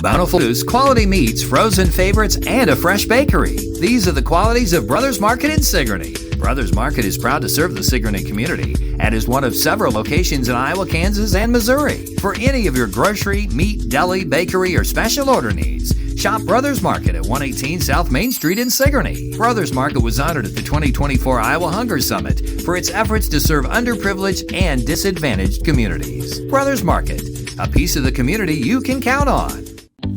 Bountiful foods, quality meats, frozen favorites, and a fresh bakery. These are the qualities of Brothers Market in Sigourney. Brothers Market is proud to serve the Sigourney community and is one of several locations in Iowa, Kansas, and Missouri. For any of your grocery, meat, deli, bakery, or special order needs, shop Brothers Market at 118 South Main Street in Sigourney. Brothers Market was honored at the 2024 Iowa Hunger Summit for its efforts to serve underprivileged and disadvantaged communities. Brothers Market, a piece of the community you can count on.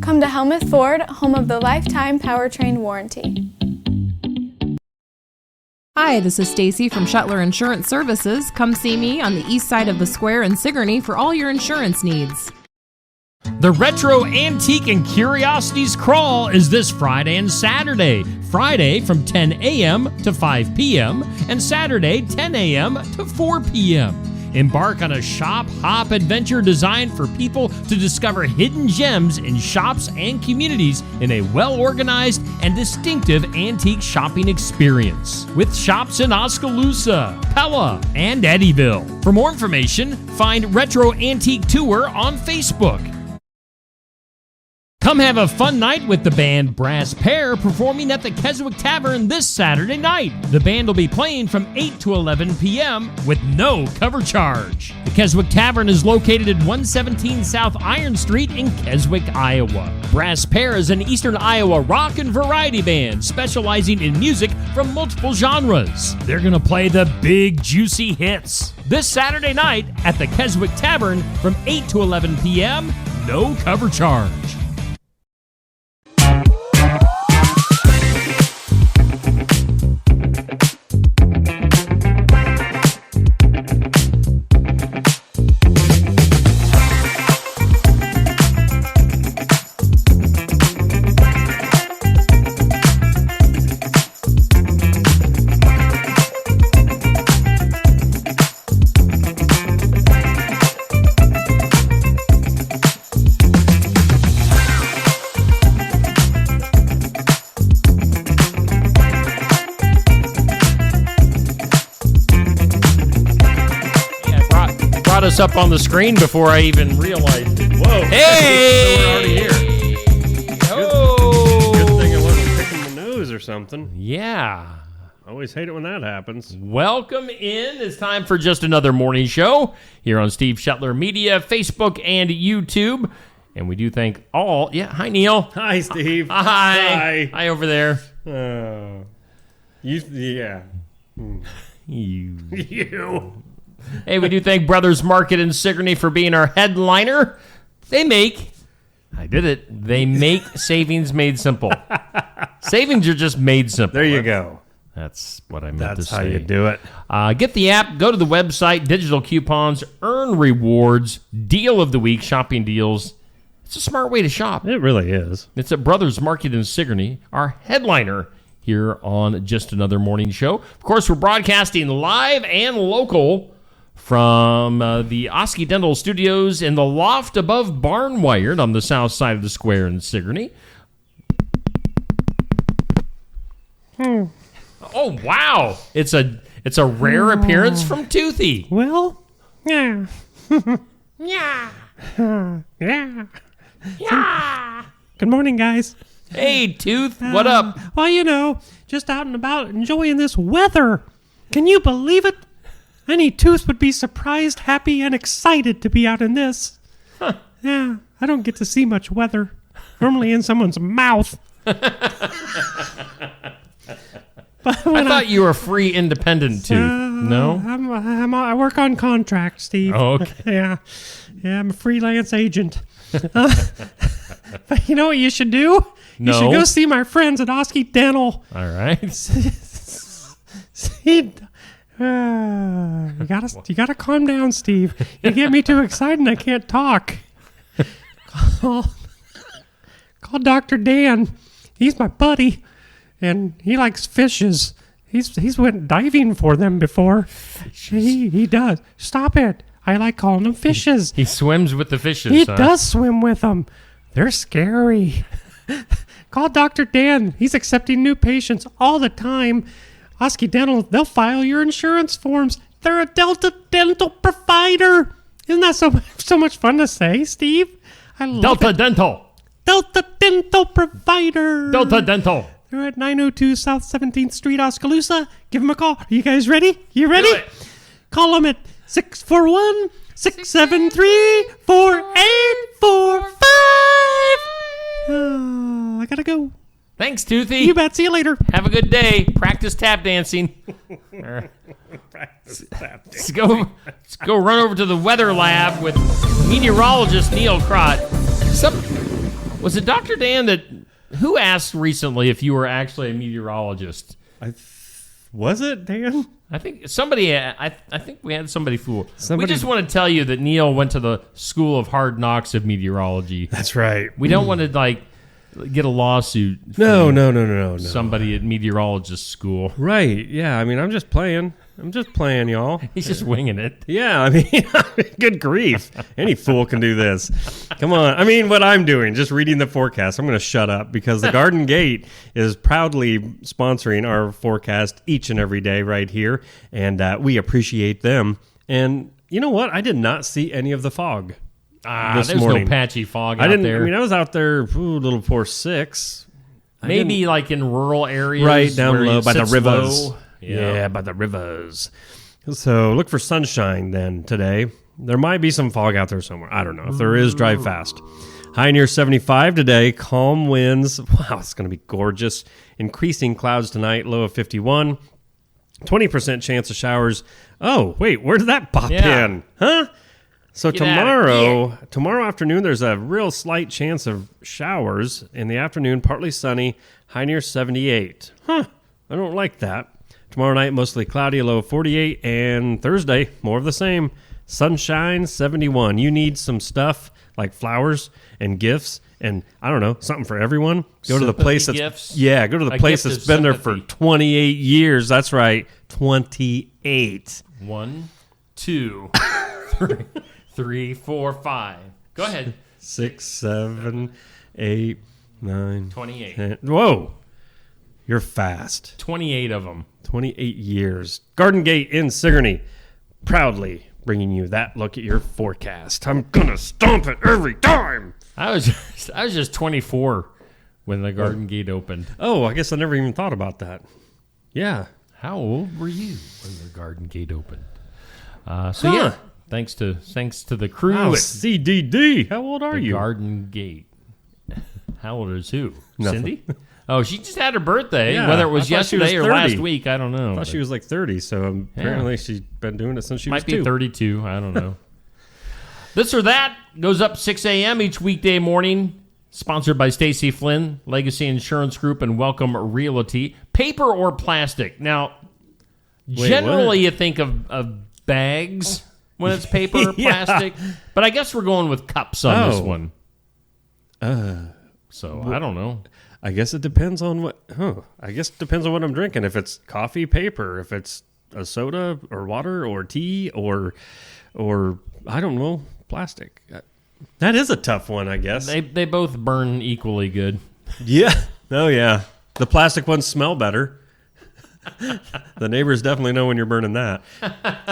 Come to Helmuth Ford, home of the lifetime powertrain warranty. Hi, this is Stacy from Shuttler Insurance Services. Come see me on the east side of the square in Sigourney for all your insurance needs. The Retro Antique and Curiosities Crawl is this Friday and Saturday. Friday from 10 a.m. to 5 p.m. and Saturday 10 a.m. to 4 p.m. Embark on a shop-hop adventure designed for people to discover hidden gems in shops and communities in a well-organized and distinctive antique shopping experience. With shops in Oskaloosa, Pella, and Eddyville. For more information, find Retro Antique Tour on Facebook. Come have a fun night with the band Brass Pair performing at the Keswick Tavern this Saturday night. The band will be playing from 8 to 11 p.m. with no cover charge. The Keswick Tavern is located at 117 South Iron Street in Keswick, Iowa. Brass Pair is an Eastern Iowa rock and variety band specializing in music from multiple genres. They're going to play the big, juicy hits this Saturday night at the Keswick Tavern from 8 to 11 p.m. No cover charge. Us up on the screen before I even realized it. Whoa. Hey! So we're already here. Oh! Good thing I wasn't picking the nose or something. Yeah. I always hate it when that happens. Welcome in. It's time for just another morning show here on Steve Shuttler Media, Facebook, and YouTube. And we do thank all... Yeah, hi, Neil. Hi, Steve. Hi. Hi over there. Yeah. You. Hey, we do thank Brothers Market in Sigourney for being our headliner. They make savings made simple. Savings are just made simple. There you go. That's what I meant to say. That's how you do it. Get the app, go to the website, digital coupons, earn rewards, deal of the week, shopping deals. It's a smart way to shop. It really is. It's at Brothers Market in Sigourney, our headliner here on Just Another Morning Show. Of course, we're broadcasting live and local from the Oski Dental Studios in the loft above Barnwired on the south side of the square in Sigourney. Oh, wow. It's a rare appearance from Toothy. Well, yeah. Yeah. Yeah. Yeah. Good morning, guys. Hey, Tooth. What up? Well, just out and about enjoying this weather. Can you believe it? Any tooth would be surprised, happy, and excited to be out in this. Huh. Yeah, I don't get to see much weather. Normally in someone's mouth. But I thought you were free independent tooth. No? I work on contract, Steve. Oh, okay. Yeah, I'm a freelance agent. But you know what you should do? No. You should go see my friends at Oski Dental. All right. You gotta calm down, Steve. You get me too excited and I can't talk. Call Dr. Dan. He's my buddy, and he likes fishes. He's went diving for them before. He does. Stop it. I like calling them fishes. He swims with the fishes. He does swim with them. They're scary. Call Dr. Dan. He's accepting new patients all the time. Oski Dental, they'll file your insurance forms. They're a Delta dental provider. Isn't that so much fun to say, Steve? I love Delta it. Dental. Delta Dental Provider. Delta Dental. They're at 902 South 17th Street, Oskaloosa. Give them a call. Are you guys ready? You ready? Do it. Call them at 641-673-4845. I gotta go. Thanks, Toothy. You bet. See you later. Have a good day. Practice tap dancing. Let's go run over to the weather lab with meteorologist Neil Crott. Was it Dr. Dan who asked recently if you were actually a meteorologist? Was it, Dan? I think somebody. I think we had somebody fool. We just want to tell you that Neil went to the School of Hard Knocks of Meteorology. That's right. We don't want to get a lawsuit. No. Somebody at meteorologist school. Right. Yeah. I mean, I'm just playing, y'all. He's just winging it. Yeah. I mean, good grief. Any fool can do this. Come on. I mean, what I'm doing, just reading the forecast. I'm going to shut up because the Garden Gate is proudly sponsoring our forecast each and every day right here. And we appreciate them. And you know what? I did not see any of the fog. There's morning. No patchy fog out there. I mean, I was out there a little before 6. Maybe like in rural areas. Right, down low by the rivers. Low. Yeah, by the rivers. So look for sunshine then today. There might be some fog out there somewhere. I don't know. If there is, drive fast. High near 75 today. Calm winds. Wow, it's going to be gorgeous. Increasing clouds tonight. Low of 51. 20% chance of showers. Oh, wait, where did that pop in? Huh? So tomorrow afternoon, there's a real slight chance of showers. In the afternoon, partly sunny, high near 78. I don't like that. Tomorrow night, mostly cloudy, a low of 48. And Thursday, more of the same. Sunshine, 71. You need some stuff like flowers and gifts and, I don't know, something for everyone. Go to the place that's... Yeah, go to the place that's been there for 28 years. That's right, 28. 1, 2, 3, 4, 5. Go ahead. 6, 7, 8, 9, 28. 10. Whoa. You're fast. 28 of them. 28 years. Garden Gate in Sigourney. Proudly bringing you that look at your forecast. I'm going to stomp it every time. I was just 24 when the Garden Gate opened. Oh, I guess I never even thought about that. Yeah. How old were you when the Garden Gate opened? Yeah. Thanks to the crew at CDD. How old are you? Garden Gate. How old is who? Nothing. Cindy? Oh, she just had her birthday. Yeah, Whether it was yesterday or 30. last week, I don't know. I thought she was like 30, so apparently she's been doing it since she was 2. Might be 32. I don't know. This or That goes up 6 a.m. each weekday morning. Sponsored by Stacy Flynn, Legacy Insurance Group, and Welcome Realty. Paper or plastic? Now, generally you think of bags when it's paper or plastic, but I guess we're going with cups on this one. So I don't know. I guess it depends on what. I guess it depends on what I'm drinking. If it's coffee, paper. If it's a soda or water or tea or I don't know, plastic. That is a tough one, I guess. They both burn equally good. Yeah. Oh yeah. The plastic ones smell better. The neighbors definitely know when you're burning that.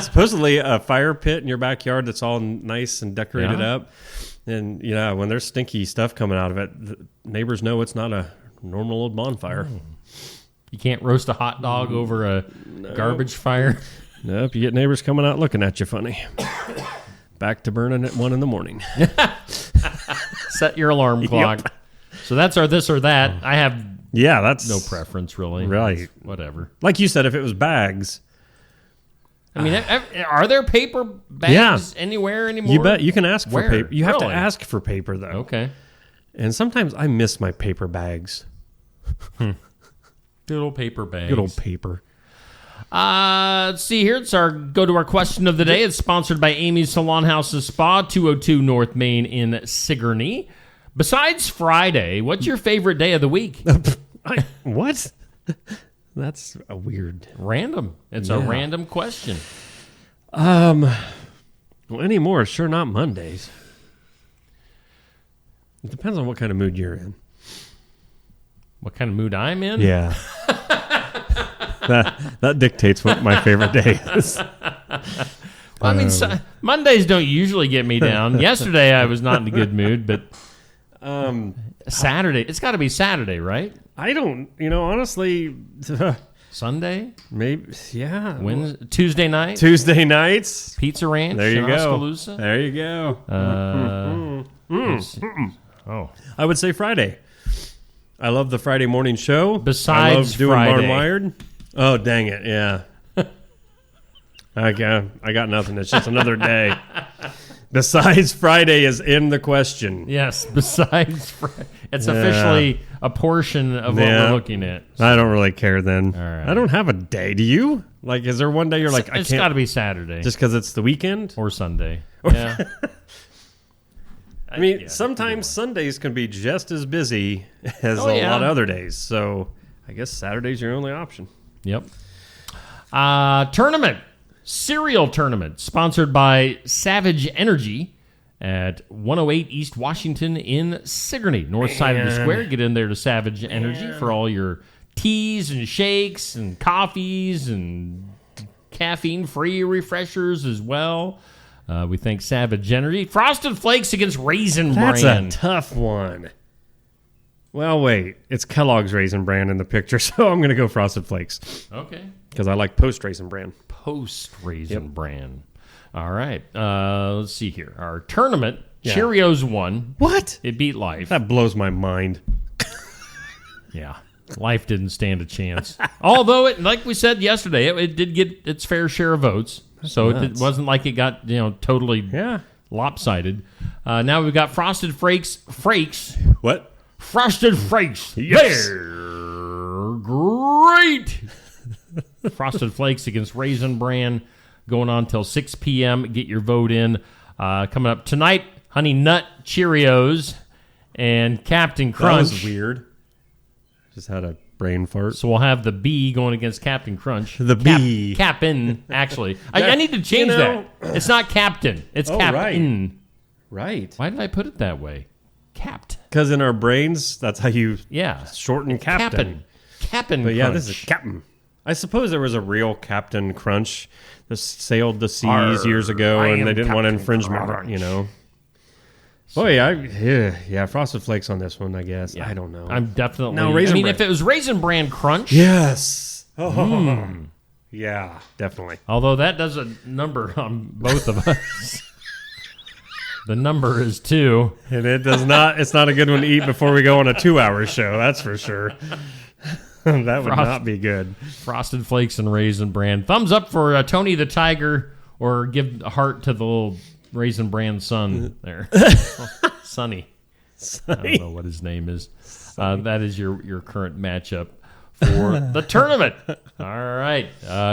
Supposedly a fire pit in your backyard that's all nice and decorated up. And when there's stinky stuff coming out of it, the neighbors know it's not a normal old bonfire. You can't roast a hot dog over a garbage fire. Nope, you get neighbors coming out looking at you funny. Back to burning at 1 a.m. Set your alarm clock. Yep. So that's our this or that. I have that's no preference really. Right. It's whatever. Like you said, if it was bags. I mean, are there paper bags anywhere anymore? You bet. You can ask for paper. You have to Really? ask for paper, though. Okay. And sometimes I miss my paper bags. Good old paper bags. Good old paper. Let's see here. Go to our question of the day. It's sponsored by Amy's Salon Houses Spa, 202 North Main in Sigourney. Besides Friday, what's your favorite day of the week? What? That's a weird... Random. It's a random question. Well, anymore, it's sure not Mondays. It depends on what kind of mood you're in. What kind of mood I'm in? Yeah. that dictates what my favorite day is. Well, I mean, Mondays don't usually get me down. Yesterday, I was not in a good mood, but Saturday. It's got to be Saturday, right? I don't, honestly, Sunday? maybe, yeah. Tuesday night? Tuesday nights. Pizza Ranch? There you in go. Oskaloosa? There you go. Oh. I would say Friday. I love the Friday morning show. Besides I love doing Friday. Barn Wired. Oh, dang it, yeah. I got nothing. It's just another day. Besides Friday is in the question. Yes, besides Friday. It's officially a portion of what we're looking at. I don't really care then. All right. I don't have a day. Do you? Like, is there one day you're like, I It's can't? got to be Saturday. Just because it's the weekend? or Sunday. Yeah. I mean, sometimes Sundays can be just as busy as Oh, a yeah. lot of other days. So I guess Saturday's your only option. Yep. Tournament. Cereal tournament sponsored by Savage Energy at 108 East Washington in Sigourney, north side of the square. Get in there to Savage Energy for all your teas and shakes and coffees and caffeine-free refreshers as well. We thank Savage Energy. Frosted Flakes against Raisin That's Bran. a tough one. Well, wait. It's Kellogg's Raisin Bran in the picture, so I'm going to go Frosted Flakes Okay. because I like post Raisin Bran. Post Raisin Bran. All right. Let's see here. Our tournament, Cheerios won. What? It beat Life. That blows my mind. Yeah. Life didn't stand a chance. Although, like we said yesterday, it did get its fair share of votes. So it wasn't like it got totally lopsided. Now we've got Frosted Flakes. What? Frosted Flakes. Yes. They're great. Frosted Flakes against Raisin Bran going on till 6 p.m. Get your vote in. Coming up tonight, Honey Nut Cheerios and Captain Crunch. That was weird. Just had a brain fart. So we'll have the B going against Captain Crunch. The B. Cap'n, actually. I need to change that. It's not Captain. It's Cap'n. Right. Why did I put it that way? Capt. Because in our brains, that's how you shorten Captain. Cap'n But yeah, Crunch. this is Captain. I suppose there was a real Captain Crunch that sailed the seas years ago, and they didn't want infringement, Oh, yeah, Frosted Flakes on this one, I guess. I don't know. I'm definitely... No, Raisin Bran. if it was Raisin Bran Crunch... Yes. Oh, yeah, definitely. Although that does a number on both of us. The number is 2. And it does not. It's not a good one to eat before we go on a 2-hour show. That's for sure. That would not be good. Frosted Flakes and Raisin Bran. Thumbs up for Tony the Tiger, or give a heart to the little Raisin Bran son there. Sonny. I don't know what his name is. That is your current matchup for the tournament. All right.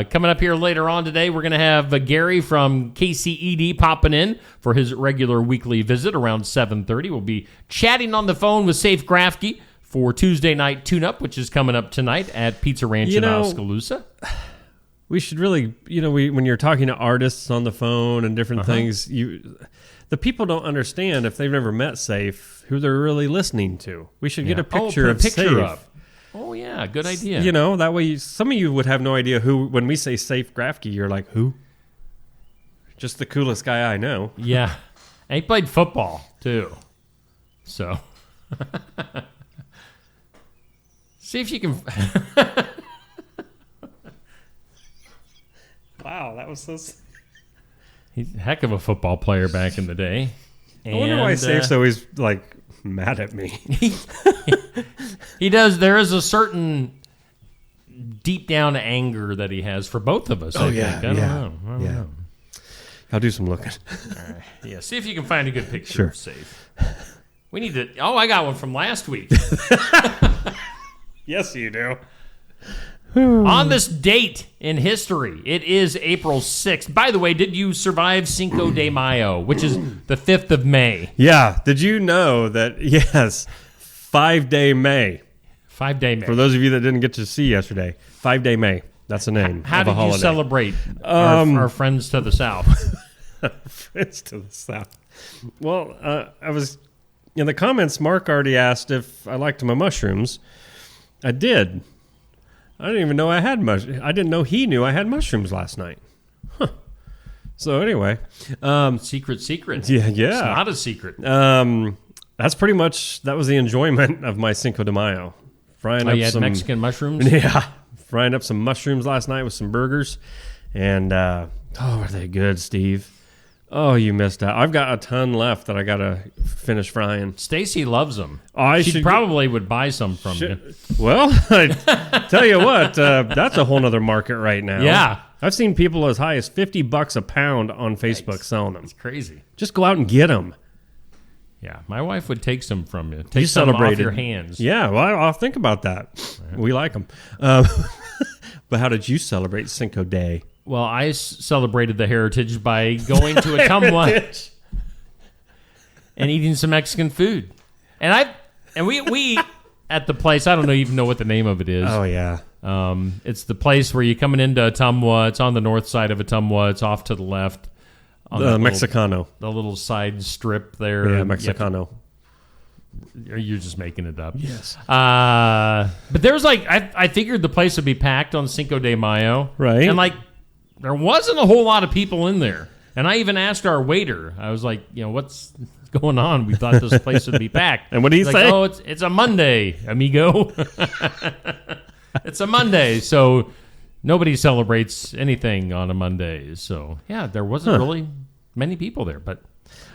Coming up here later on today, we're going to have Gary from KCED popping in for his regular weekly visit around 7:30. We'll be chatting on the phone with Saif Grafke for Tuesday Night Tune-Up, which is coming up tonight at Pizza Ranch in Oskaloosa. We should really, when you're talking to artists on the phone and different things, the people don't understand, if they've never met Saif, who they're really listening to. We should get a picture of Saif. Oh, yeah, good idea. That way some of you would have no idea who, when we say Saif Grafke, you're like, who? Just the coolest guy I know. Yeah. And he played football, too. So... See if you can... Wow, that was so... He's a heck of a football player back in the day. I wonder why Safe's always, mad at me. He does. There is a certain deep down anger that he has for both of us, I think. I don't know. I'll do some looking. All right. Yeah, see if you can find a good picture of Safe. We need to... Oh, I got one from last week. Yes, you do. On this date in history, it is April 6th. By the way, did you survive Cinco de Mayo, which is the 5th of May? Yeah. Did you know that, yes, 5-Day May. 5-Day May. For those of you that didn't get to see yesterday, 5-Day May. That's the name How of a did holiday. you celebrate our friends to the south? Friends to the south. Well, I was... In the comments, Mark already asked if I liked my mushrooms. I did. I didn't even know I had mushrooms. I didn't know he knew I had mushrooms last night. Huh. So anyway. Secret. Yeah. It's not a secret. I That's pretty much, that was the enjoyment of my Cinco de Mayo. Frying up you had some Mexican mushrooms? Yeah. Frying up some mushrooms last night with some burgers. And, are they good, Steve? Oh, you missed out. I've got a ton left that I got to finish frying. Stacy loves them. She probably would buy some from you. Well, I tell you what, that's a whole nother market right now. Yeah. I've seen people as high as $50 a pound on Facebook selling them. It's crazy. Just go out and get them. Yeah, my wife would take some from you. You Take some off celebrated. your hands. Yeah, well, I'll think about that. We like them. But how did you celebrate Cinco Day? Well, I celebrated the heritage by going to a tumwa and eating some Mexican food. And we at the place, I don't even know what the name of it is. Oh, yeah. It's the place where you're coming into a tumwa. It's on the north side of a tumwa. It's off to the left. The Mexicano. The little side strip there. Yeah, Mexicano. You're just making it up. Yes. But there was I figured the place would be packed on Cinco de Mayo. Right. And there wasn't a whole lot of people in there. And I even asked our waiter, I was like, what's going on? We thought this place would be packed. And what did he say? Oh, it's a Monday, amigo. It's a Monday. So nobody celebrates anything on a Monday. So, yeah, there wasn't really many people there. But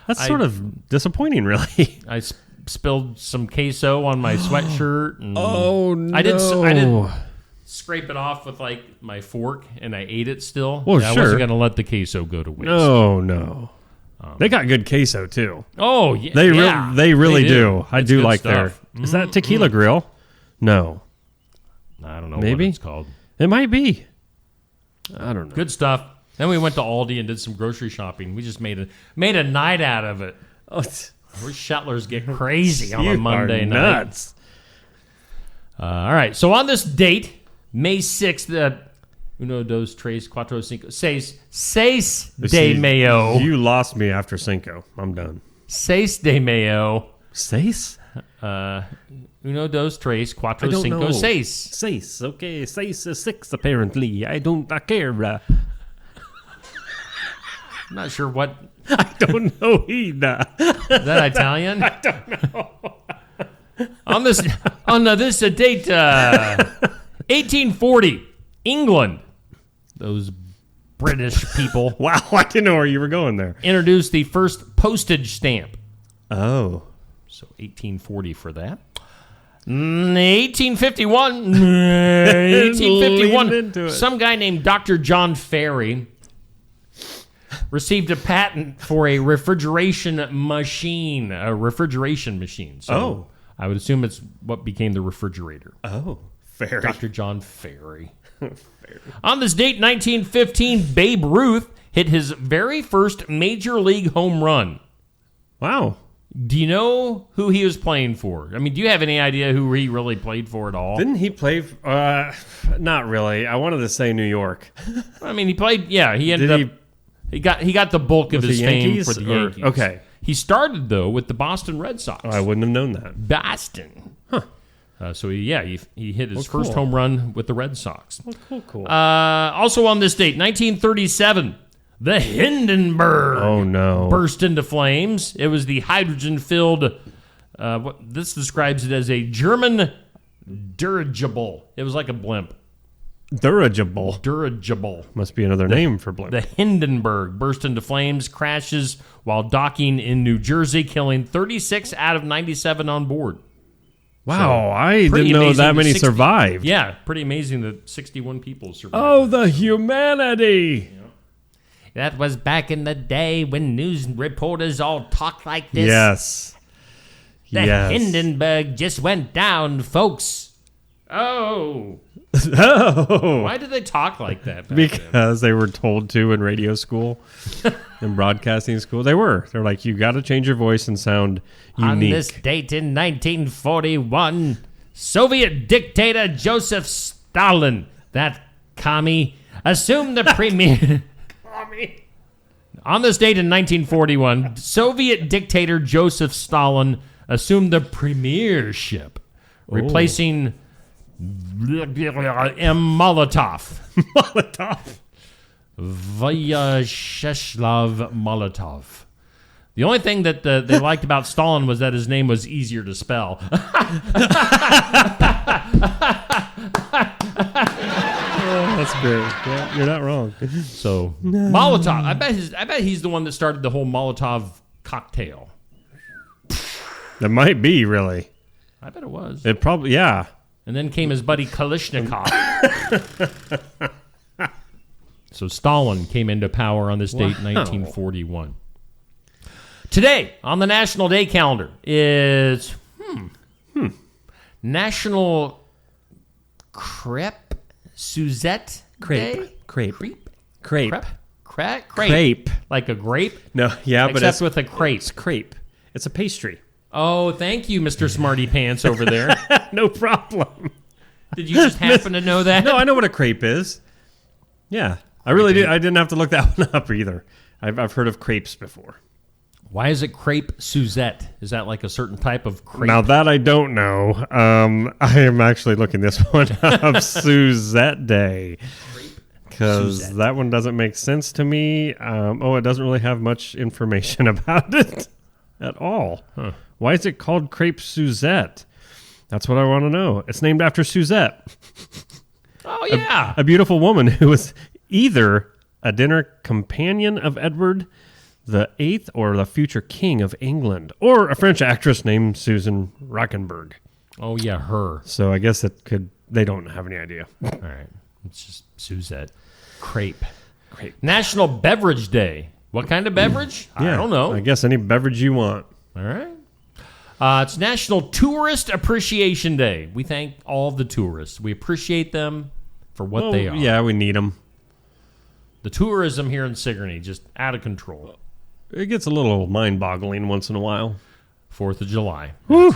that's sort of disappointing, really. I spilled some queso on my sweatshirt. And oh, no. I did scrape it off with my fork, and I ate it still. Well, I sure. wasn't going to let the queso go to waste. No. They got good queso, too. Oh, yeah. They really do. I It's do good like stuff. Is that Tequila Grill? No. I don't know Maybe? what it's called. It might be. I don't know. Good stuff. Then we went to Aldi and did some grocery shopping. We just made a night out of it. Oh, We're Shettlers get crazy on a you Monday are night. nuts. All right. So on this date, May 6th, uno, dos, tres, cuatro, cinco, seis de Mayo. You lost me after Cinco. I'm done. Seis de Mayo. Seis? Uno, dos, tres, I cuatro, don't cinco, know. seis. Seis. Okay. Seis is 6, apparently. I care. I'm not sure what. I don't know either. Is that Italian? I don't know. On this date, 1840, England. Those British people Wow, I didn't know where you were going there. introduced the first postage stamp. Oh. So 1840 for that. 1851, Leaned into it. some guy named Dr. John Ferry received a patent for a refrigeration machine. So I would assume it's what became the refrigerator. Oh. Fair. Dr. John Ferry. On this date, 1915, Babe Ruth hit his very first major league home run. Wow. Do you know who he was playing for? I mean, do you have any idea who he really played for at all? Didn't he play? Not really. I wanted to say New York. I mean, he played. Yeah, he ended up. He got the bulk of With his the fame Yankees, for the or- Yankees. okay. He started though with the Boston Red Sox. I wouldn't have known that. Boston. Huh. So he hit his Well, first cool. home run with the Red Sox. Cool. Also on this date, 1937, the Hindenburg. Oh, no. Burst into flames. It was the hydrogen-filled. What this describes it as a German dirigible. It was like a blimp. Dirigible. Dirigible. Must be another name for blimp. The Hindenburg burst into flames, crashes while docking in New Jersey, killing 36 out of 97 on board. Wow, I Pretty didn't know amazing that that many 60 survived. Yeah, pretty amazing that 61 people survived. Oh, the humanity. That was back in the day when news reporters all talked like this. Yes. The yes. Hindenburg just went down, folks. Oh. Oh. Why did they talk like that back then? Because they were told to in radio school and broadcasting school. They're like, you got to change your voice and sound unique. On this date in 1941, Soviet dictator Joseph Stalin, that commie, assumed the premier... On this date in 1941, Soviet dictator Joseph Stalin assumed the premiership, replacing Molotov. Molotov. Vyacheslav Molotov. The only thing that they liked about Stalin was that his name was easier to spell. Oh, that's great. Yeah, you're not wrong. So Molotov. I bet he's the one that started the whole Molotov cocktail. That might be, really. I bet it was. It probably, yeah. And then came his buddy Kalishnikov. So Stalin came into power on this date, 1941. Today, on the National Day calendar, is National Crepe Suzette Day? Crepe. Crepe. Like a grape? No, yeah, but except with a crepe. It's crepe. It's a pastry. Oh, thank you, Mr. Smarty Pants over there. No problem. Did you just happen to know that? No, I know what a crepe is. Yeah, I really do. I didn't have to look that one up either. I've heard of crepes before. Why is it crepe Suzette? Is that like a certain type of crepe? Now that I don't know. I am actually looking this one up. Suzette Day. Because that one doesn't make sense to me. It doesn't really have much information about it at all. Huh. Why is it called crepe Suzette? That's what I want to know. It's named after Suzette. Oh, yeah. A beautiful woman who was either a dinner companion of Edward the Eighth or the future king of England, or a French actress named Susan Rockenberg. Oh, yeah, her. So I guess they don't have any idea. All right. It's just Suzette. Crepe. National Beverage Day. What kind of beverage? Yeah, I don't know. I guess any beverage you want. All right. It's National Tourist Appreciation Day. We thank all the tourists. We appreciate them for what they are. Yeah, we need them. The tourism here in Sigourney, just out of control. It gets a little mind-boggling once in a while. 4th of July. Woo.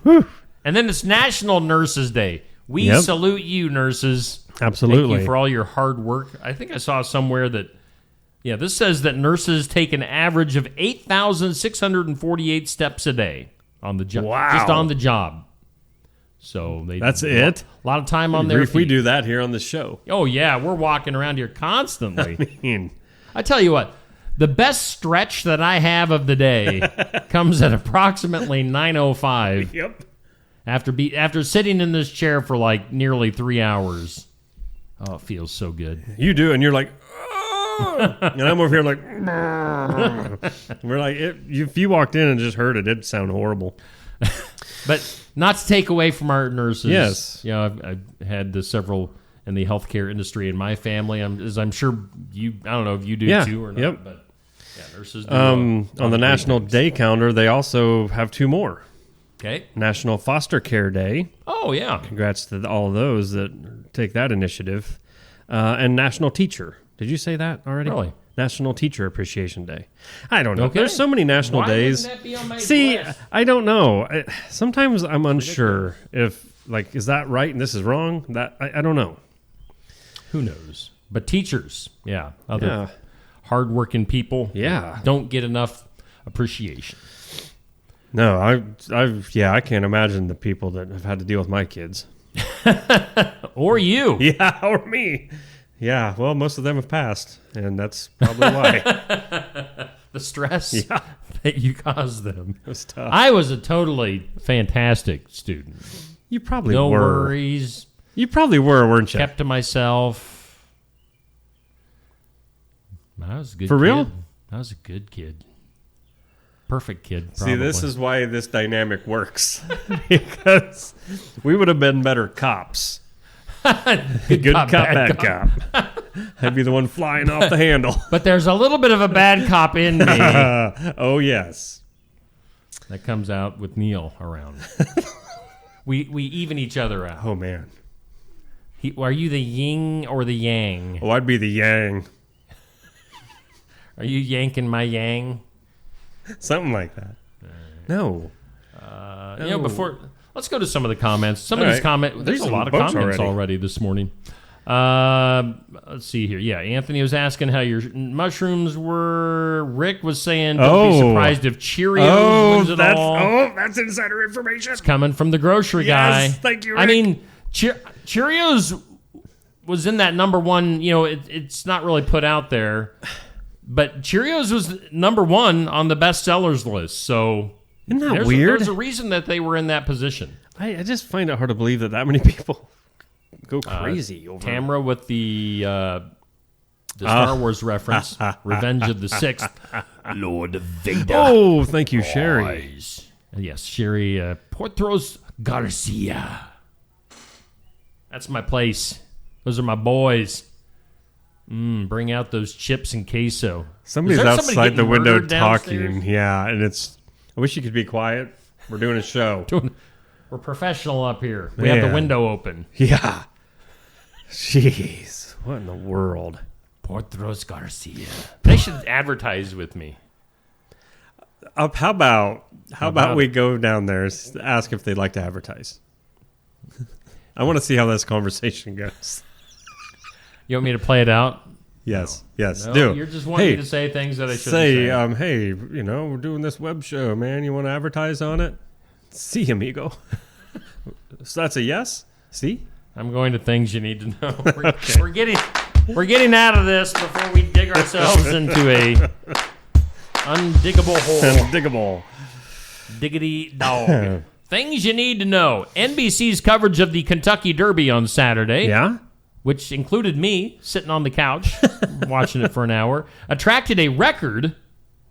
And then it's National Nurses Day. We salute you, nurses. Absolutely. Thank you for all your hard work. I think I saw somewhere that, this says that nurses take an average of 8,648 steps a day on the job. Wow. Just on the job. So that's it? A lot of time on their feet. We do that here on the show. Oh, yeah. We're walking around here constantly. I tell you what, the best stretch that I have of the day comes at approximately 9:05. Yep. After sitting in this chair for like nearly 3 hours. Oh, it feels so good. You do, and you're like, oh! And I'm over here like, we're like, if you walked in and just heard it, it'd sound horrible. But not to take away from our nurses. Yes. I've had several in the healthcare industry in my family. I'm sure you, I don't know if you do too or not. Yep. But nurses do. On the National Day calendar, they also have 2 more. Okay. National Foster Care Day. Oh, yeah. Congrats to all of those that take that initiative. And National Teacher. Did you say that already? Really? National Teacher Appreciation Day. I don't know. Okay. There's so many national days. Why wouldn't that be on my list? I don't know. Sometimes I'm unsure if, is that right and this is wrong? I don't know. Who knows? But teachers, other hardworking people, don't get enough appreciation. No, I can't imagine the people that have had to deal with my kids. Or you. Yeah, or me. Yeah, well, most of them have passed, and that's probably why. The stress that you caused them. It was tough. I was a totally fantastic student. You probably no were. No worries. You probably were, weren't you? Kept to myself. I was a good kid. For real? I was a good kid. Perfect kid, See, probably. this is why this dynamic works. Because we would have been better cops. Good cop, bad cop. I'd be the one flying off the handle. But there's a little bit of a bad cop in me. Oh, yes. That comes out with Neil around. We even each other out. Oh, man. Are you the yin or the yang? Oh, I'd be the yang. Are you yanking my yang? Something like that. No. Before... Let's go to some of the comments. Some of these comments... There's a lot of comments already this morning. Let's see here. Yeah, Anthony was asking how your mushrooms were. Rick was saying, don't be surprised if Cheerios wins it all. Oh, that's insider information. It's coming from the grocery guy. Yes, thank you, Rick. I mean, Cheerios was in that number one. It's not really put out there. But Cheerios was number 1 on the bestsellers list, so Isn't that weird? There's a reason that they were in that position. I just find it hard to believe that many people go crazy over Tamra with the Star Wars reference, Revenge of the Sixth, Lord Vader. Oh, thank you, Sherry. Boys. Yes, Sherry Portros Garcia. That's my place. Those are my boys. Bring out those chips and queso. Somebody's somebody outside getting the window murdered downstairs? talking. Yeah, and I wish you could be quiet. We're doing a show. We're professional up here. We have the Man. window open. Yeah. Jeez. What in the world? Portros Garcia. They should advertise with me. How about about we go down there, ask if they'd like to advertise? I want to see how this conversation goes. You want me to play it out? Yes, yes, No, do. you're just wanting me to say things that I shouldn't say. Hey, we're doing this web show, man. You want to advertise on it? See, amigo. So that's a yes? See? I'm going to things you need to know. We're getting out of this before we dig ourselves into a undiggable hole. Diggable. Diggity dog. Things you need to know. NBC's coverage of the Kentucky Derby on Saturday, Yeah? which included me sitting on the couch watching it for an hour, attracted a record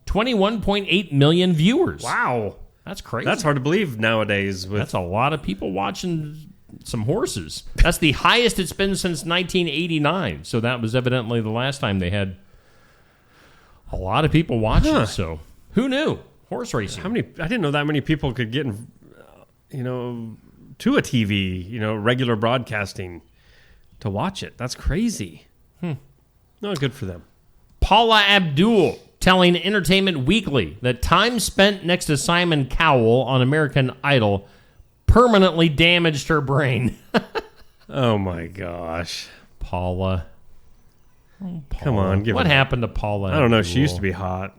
21.8 million viewers. Wow. That's crazy. That's hard to believe nowadays. That's a lot of people watching some horses. That's the highest it's been since 1989. So that was evidently the last time they had a lot of people watching. Huh. So who knew? Horse racing. I didn't know that many people could get, to a TV, regular broadcasting to watch it. That's crazy. No, good for them. Paula Abdul telling Entertainment Weekly that time spent next to Simon Cowell on American Idol permanently damaged her brain. Oh, my gosh. Paula. Come on. What happened to Paula? I don't know. Abdul? She used to be hot.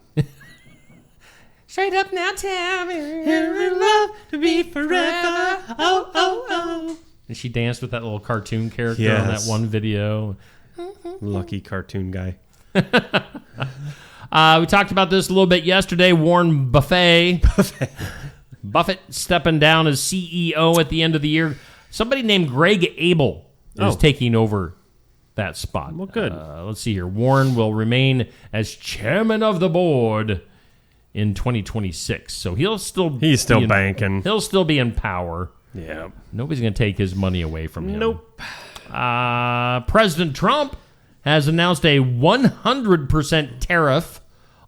Straight up now, tell me in love to be forever. Oh, oh, oh. And she danced with that little cartoon character on that Yes. one video. Lucky cartoon guy. We talked about this a little bit yesterday. Warren Buffett stepping down as CEO at the end of the year. Somebody named Greg Abel is taking over that spot. Well, good. Let's see here. Warren will remain as chairman of the board in 2026. So He's still be banking. He'll still be in power. Yeah. Nobody's going to take his money away from him. Nope. President Trump has announced a 100% tariff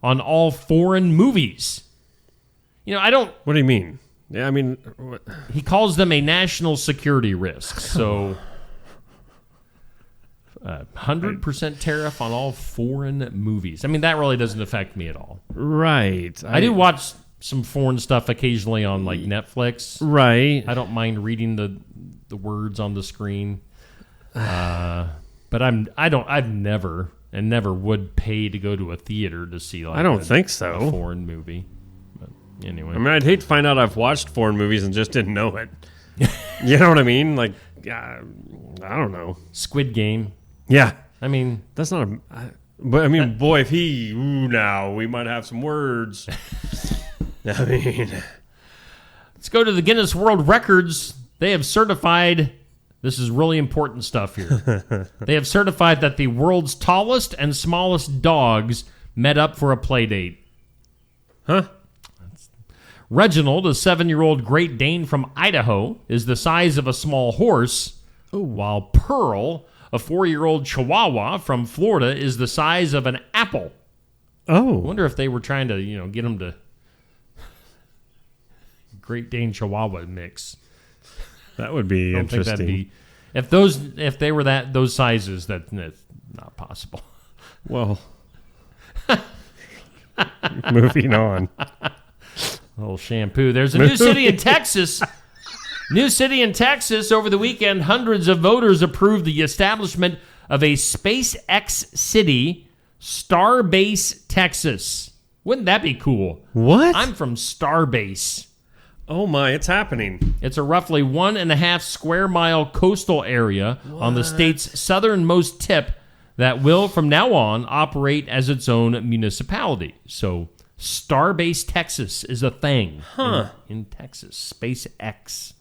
on all foreign movies. What do you mean? Yeah, He calls them a national security risk. So, 100% tariff on all foreign movies. That really doesn't affect me at all. right. I do watch some foreign stuff occasionally on like Netflix. Right. I don't mind reading the words on the screen. But I've never and never would pay to go to a theater to see like I don't think so. a foreign movie. But anyway. I'd hate to find out I've watched foreign movies and just didn't know it. You know what I mean? Like, I don't know. Squid Game. Yeah. That's not but boy, if now we might have some words. Let's go to the Guinness World Records. They have certified, this is really important stuff here. They have certified that the world's tallest and smallest dogs met up for a play date. Huh? Reginald, a 7-year-old Great Dane from Idaho, is the size of a small horse, while Pearl, a 4-year-old Chihuahua from Florida, is the size of an apple. Oh. I wonder if they were trying to, get them to Great Dane Chihuahua mix. That would be I don't interesting. think that'd be if they were those sizes, that's not possible. Well, moving on. A little shampoo. There's a new city in Texas. New city in Texas over the weekend. Hundreds of voters approved the establishment of a SpaceX city, Starbase, Texas. Wouldn't that be cool? What? I'm from Starbase. Oh my, it's happening. It's a roughly 1.5 square mile coastal area on the state's southernmost tip that will, from now on, operate as its own municipality. So Starbase Texas is a thing in Texas. SpaceX.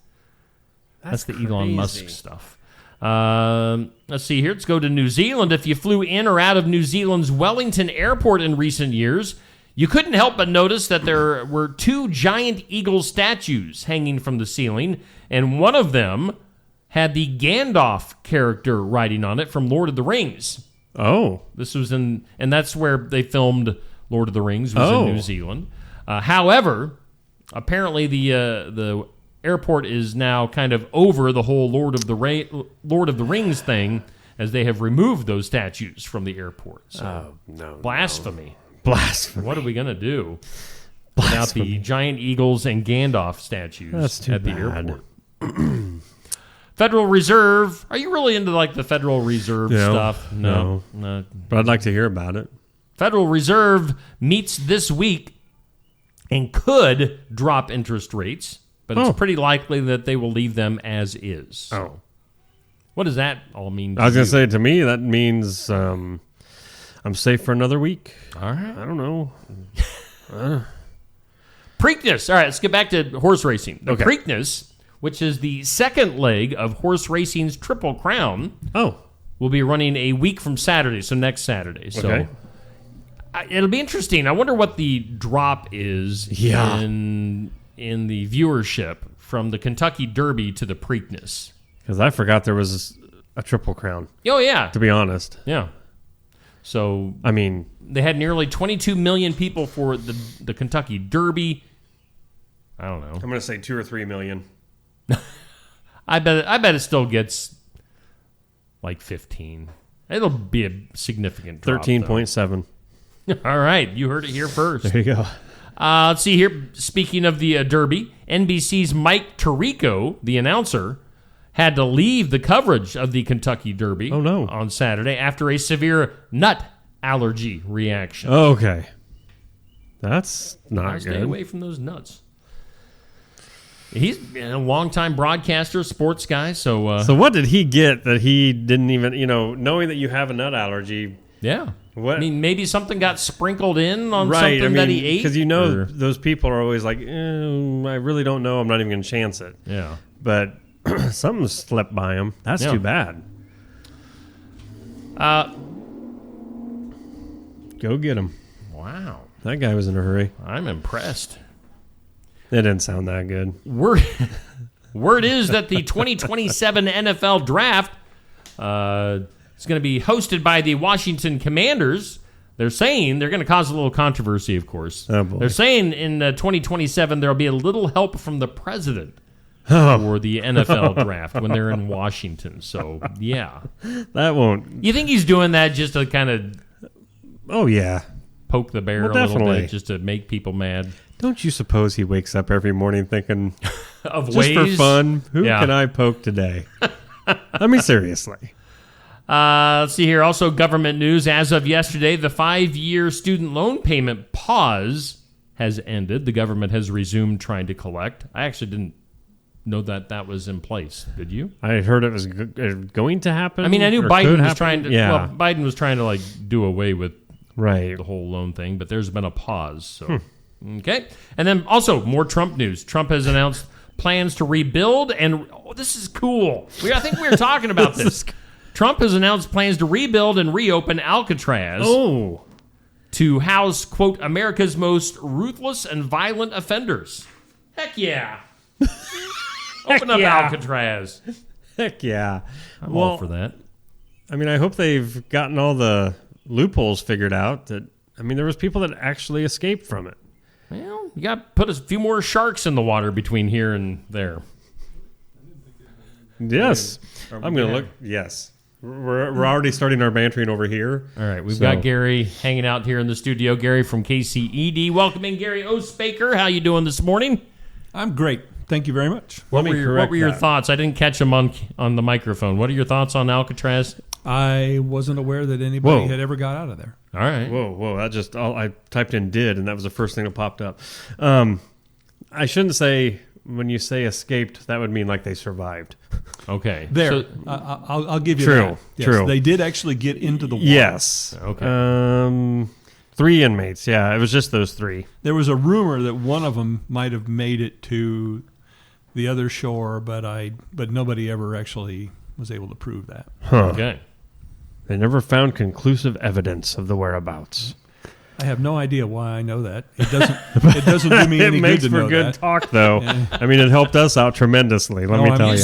That's the Elon Musk stuff. Let's see here. Let's go to New Zealand. If you flew in or out of New Zealand's Wellington Airport in recent years, you couldn't help but notice that there were 2 giant eagle statues hanging from the ceiling, and one of them had the Gandalf character writing on it from Lord of the Rings. Oh. This was and that's where they filmed Lord of the Rings, was in New Zealand. However, apparently the airport is now kind of over the whole Lord of the Rings thing, as they have removed those statues from the airport. So, blasphemy. Blasphemy. What are we going to do without the giant eagles and Gandalf statues at the airport? Federal Reserve. Are you really into like the Federal Reserve stuff? No. But I'd like to hear about it. Federal Reserve meets this week and could drop interest rates, but it's pretty likely that they will leave them as is. So what does that all mean to I was going to you? say, to me, that means I'm safe for another week. All right. I don't know. Preakness. All right, let's get back to horse racing. The Okay. Preakness, which is the second leg of horse racing's Triple Crown, will be running a week from Saturday, so next Saturday. So it'll be interesting. I wonder what the drop is in the viewership from the Kentucky Derby to the Preakness. Because I forgot there was a Triple Crown. Oh, yeah. To be honest. Yeah. So, I mean, they had nearly 22 million people for the Kentucky Derby. I don't know. I'm going to say 2 or 3 million. I bet it still gets like 15. It'll be a significant drop. 13.7. All right, you heard it here first. There you go. Let's see here. Speaking of the Derby, NBC's Mike Tirico, the announcer, had to leave the coverage of the Kentucky Derby on Saturday after a severe nut allergy reaction. Okay. That's not good. Stay away from those nuts. He's a longtime broadcaster, sports guy. So what did he get that he didn't even, knowing that you have a nut allergy? Yeah. What? I mean, maybe something got sprinkled in on something that he ate. Because those people are always like, I really don't know. I'm not even going to chance it. Yeah. But something slipped by him. That's too bad. Go get him. Wow. That guy was in a hurry. I'm impressed. It didn't sound that good. Word is that the 2027 NFL Draft is going to be hosted by the Washington Commanders. They're saying they're going to cause a little controversy, of course. Oh, boy. They're saying in 2027 there will be a little help from the president for the NFL Draft when they're in Washington. So, yeah. That won't... You think he's doing that just to kind of... Oh, yeah. Poke the bear a little bit, just to make people mad? Don't you suppose he wakes up every morning thinking, of just ways? for fun, who can I poke today? I mean, seriously. Let's see here. Also, government news. As of yesterday, the 5-year student loan payment pause has ended. The government has resumed trying to collect. I actually didn't know that was in place. Did you? I heard it was going to happen. I mean, I knew Biden was trying to. Yeah. Well, Biden was trying to like do away with the whole loan thing, but there's been a pause. So, okay. And then also more Trump news. Trump has announced plans to rebuild, and this is cool. I think we were talking about this. Trump has announced plans to rebuild and reopen Alcatraz to house, quote, America's most ruthless and violent offenders. Heck yeah. Open up Alcatraz. Heck yeah. I'm all for that. I mean, I hope they've gotten all the loopholes figured out. There was people that actually escaped from it. Well, you got to put a few more sharks in the water between here and there. Yes. I'm going to look. Yes. We're already starting our bantering over here. All right. We've got Gary hanging out here in the studio. Gary from KCED. Welcome in, Gary Ospaker. How you doing this morning? I'm great. Thank you very much. What were your thoughts? I didn't catch them on the microphone. What are your thoughts on Alcatraz? I wasn't aware that anybody had ever got out of there. All right. Whoa. That just I typed in did, and that was the first thing that popped up. I shouldn't say when you say escaped, that would mean like they survived. Okay. There, So, I'll give you True, that. Yes, true. They did actually get into the water. Yes. Okay. 3 inmates. Yeah, it was just those 3. There was a rumor that one of them might have made it to the other shore, but nobody ever actually was able to prove that. Huh. okay. They never found conclusive evidence of the whereabouts. I have no idea why I know that. It doesn't do me It any makes good to for know good that. talk, though. Yeah. I mean, it helped us out tremendously. Let me I'm tell you.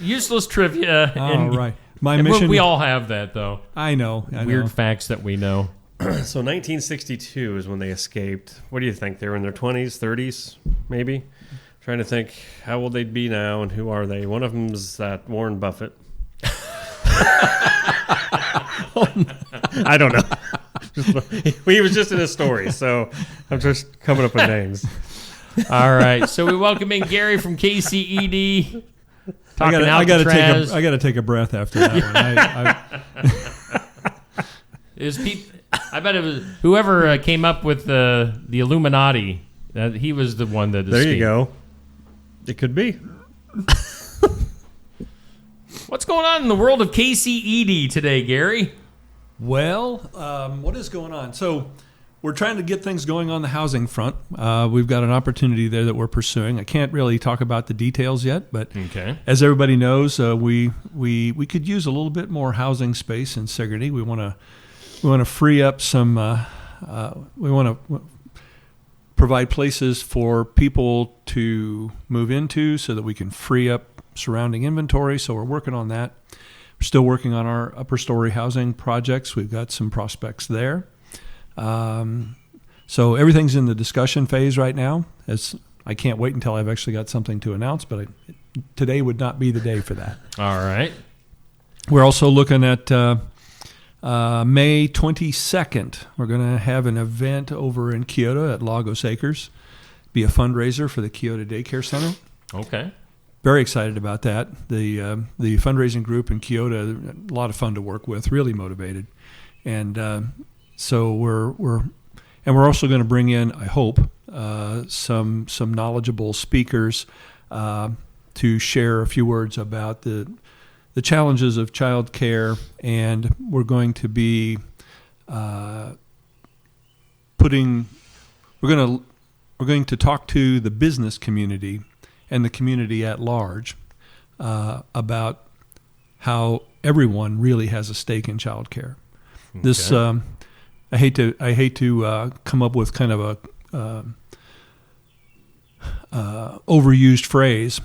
Useless trivia. Oh, right. My and mission. we all have that, though. I know. Weird facts that we know. So 1962 is when they escaped. What do you think? They were in their 20s, 30s, maybe? Trying to think how old they'd be now and who are they. One of them's that Warren Buffett. I don't know. He was just in a story, so I'm just coming up with names. All right. So we welcome in Gary from KCED. I Traz. got to take a breath after that one. I bet it was whoever came up with the Illuminati. He was the one that escaped. There you go. It could be. What's going on in the world of KCED today, Gary? Well, what is going on? So we're trying to get things going on the housing front. We've got an opportunity there that we're pursuing. I can't really talk about the details yet, but Okay. as everybody knows, we could use a little bit more housing space in Sigourney. We want to free up some. We want to provide places for people to move into so that we can free up surrounding inventory. So we're working on that. We're still working on our upper story housing projects. We've got some prospects there. So everything's in the discussion phase right now. As I can't wait until I've actually got something to announce, but today would not be the day for that. All right. We're also looking at May 22nd. We're going to have an event over in Kyoto at Lagos Acres. Be a fundraiser for the Kyoto Daycare Center. Okay. Very excited about that. The fundraising group in Kyoto, a lot of fun to work with, really motivated. And so we're also going to bring in, I hope, some knowledgeable speakers to share a few words about the challenges of child care, and we're going to be we're going to talk to the business community and the community at large about how everyone really has a stake in child care. Okay. This I hate to come up with kind of a overused phrase,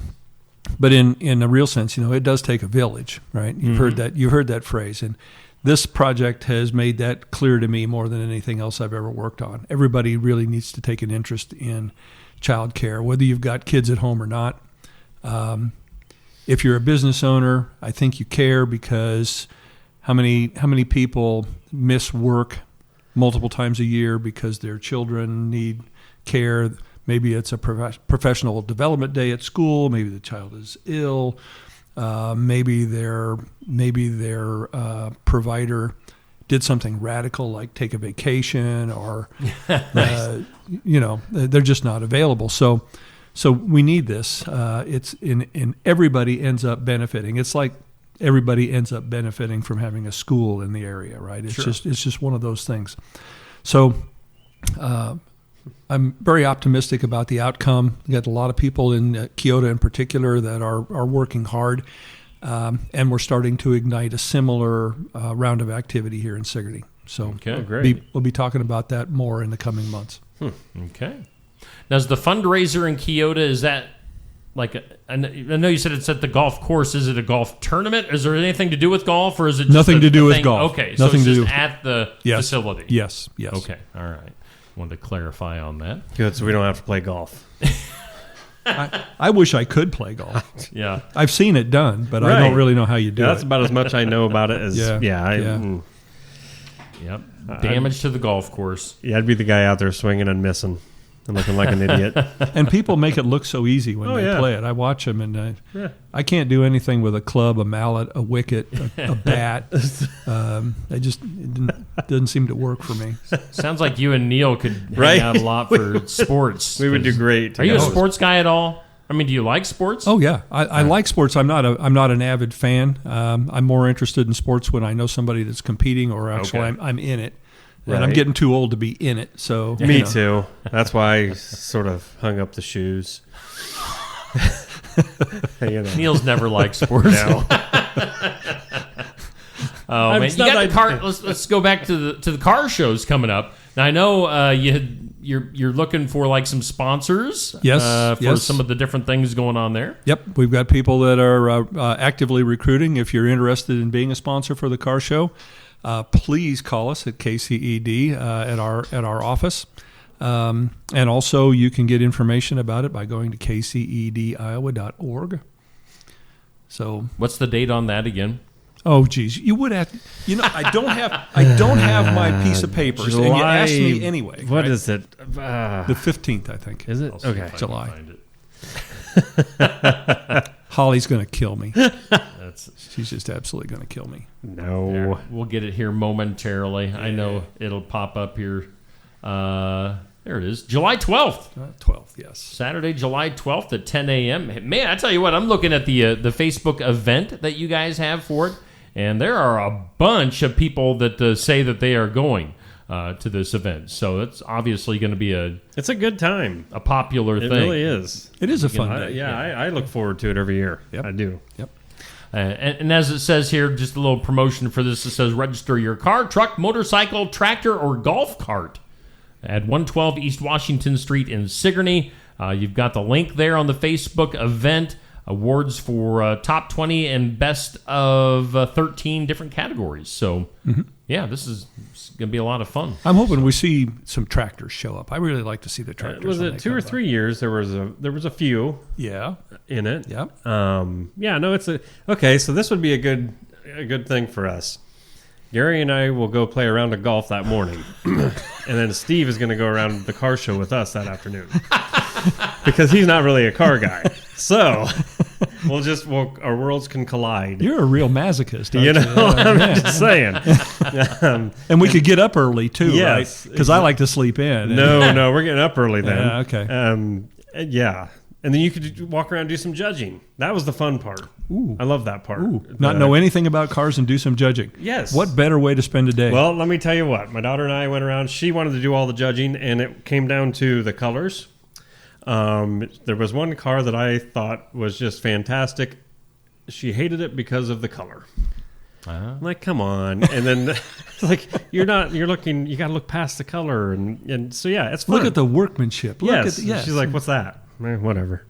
but in a real sense, it does take a village, right? You've heard that phrase, and this project has made that clear to me more than anything else I've ever worked on. Everybody really needs to take an interest in child care, whether you've got kids at home or not. If you're a business owner, I think you care, because how many people miss work multiple times a year because their children need care. Maybe it's a professional development day at school. Maybe the child is ill. Maybe their provider did something radical like take a vacation, or they're just not available. So we need this. It's in everybody ends up benefiting. It's like everybody ends up benefiting from having a school in the area, right? It's just one of those things. So I'm very optimistic about the outcome. We got a lot of people in Kyoto in particular that are working hard, and we're starting to ignite a similar round of activity here in Sigourney. So great. We'll be talking about that more in the coming months. Okay. Now, is the fundraiser in Kyoto, is that like I know you said it's at the golf course. Is it a golf tournament? Is there anything to do with golf, or is it just nothing to do with thing? golf? Okay, so nothing it's to just do at the facility. Yes. Okay, all right. Wanted to clarify on that. Good, so we don't have to play golf. I wish I could play golf. Yeah, I've seen it done, but I don't really know how you do it. That's about as much I know about it as Yep. Damage to the golf course. Yeah, I'd be the guy out there swinging and missing and looking like an idiot. And people make it look so easy when they play it. I watch them, and I can't do anything with a club, a mallet, a wicket, a bat. It doesn't seem to work for me. Sounds like you and Neil could hang out a lot for sports. We would do great. Are you a sports guy at all? I mean, do you like sports? Oh yeah, I like sports. I'm not an avid fan. I'm more interested in sports when I know somebody that's competing or actually I'm in it. And I'm getting too old to be in it. So me too. That's why I sort of hung up the shoes. Neil's never liked sports. No. Oh man, you got the car. Let's go back to the car shows coming up. Now I know you're looking for like some sponsors. Yes, for some of the different things going on there. Yep, we've got people that are actively recruiting. If you're interested in being a sponsor for the car show, please call us at KCED at our office. And also you can get information about it by going to kcediowa.org. So what's the date on that again? Oh geez, you would have. I don't have my piece of papers, July, and you asked me anyway. What is it? The 15th, I think. Is it? Okay, July. Holly's going to kill me. She's just absolutely going to kill me. No, there, we'll get it here momentarily. Yeah. I know it'll pop up here. There it is, July 12th. 12th, yes. Saturday, July 12th at 10 a.m. Man, I tell you what, I'm looking at the Facebook event that you guys have for it, and there are a bunch of people that say that they are going to this event. So it's obviously going to be it's a good time, a popular thing. It really is. It is a fun day. I look forward to it every year. Yep. I do. Yep. And as it says here, just a little promotion for this. It says register your car, truck, motorcycle, tractor, or golf cart at 112 East Washington Street in Sigourney. You've got the link there on the Facebook event. Awards for top 20 and best of 13 different categories. So, yeah, this is going to be a lot of fun. I'm hoping we see some tractors show up. I really like to see the tractors. Was it 2 or 3 years? There was a few. Yeah. In it. Yep. Yeah. No. Okay. So this would be a good thing for us. Gary and I will go play a round of golf that morning, and then Steve is going to go around the car show with us that afternoon because he's not really a car guy. So our worlds can collide. You're a real masochist, aren't you? I'm just saying. And we could get up early too, yes, right? Because I like to sleep in. No, we're getting up early then. Yeah, okay. Yeah. And then you could walk around and do some judging. That was the fun part. Ooh. I love that part. Not know anything about cars and do some judging. Yes. What better way to spend a day? Well, let me tell you what. My daughter and I went around. She wanted to do all the judging, and it came down to the colors. There was one car that I thought was just fantastic. She hated it because of the color. I'm like, come on. And then it's like, you got to look past the color. And so, yeah, it's fun. Look at the workmanship. Yes. She's like, what's that? Whatever.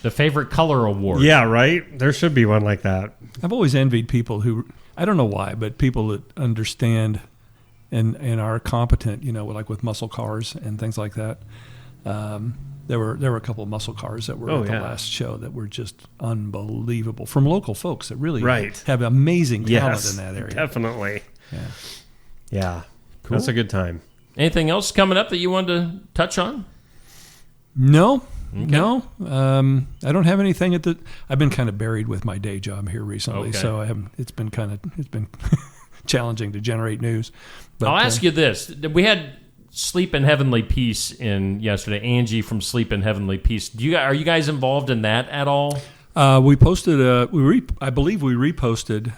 The favorite color award. Yeah, right? There should be one like that. I've always envied people who, I don't know why, but people that understand and are competent, like with muscle cars and things like that. There were a couple of muscle cars that were at the last show that were just unbelievable from local folks that really have amazing talent in that area. Definitely. Yeah. Cool. That's a good time. Anything else coming up that you wanted to touch on? No. Okay. No. I don't have anything I've been kind of buried with my day job here recently, so it's been challenging to generate news. But, I'll ask you this. We had Sleep in Heavenly Peace in yesterday. Angie from Sleep in Heavenly Peace. Are you guys involved in that at all? We posted I believe we reposted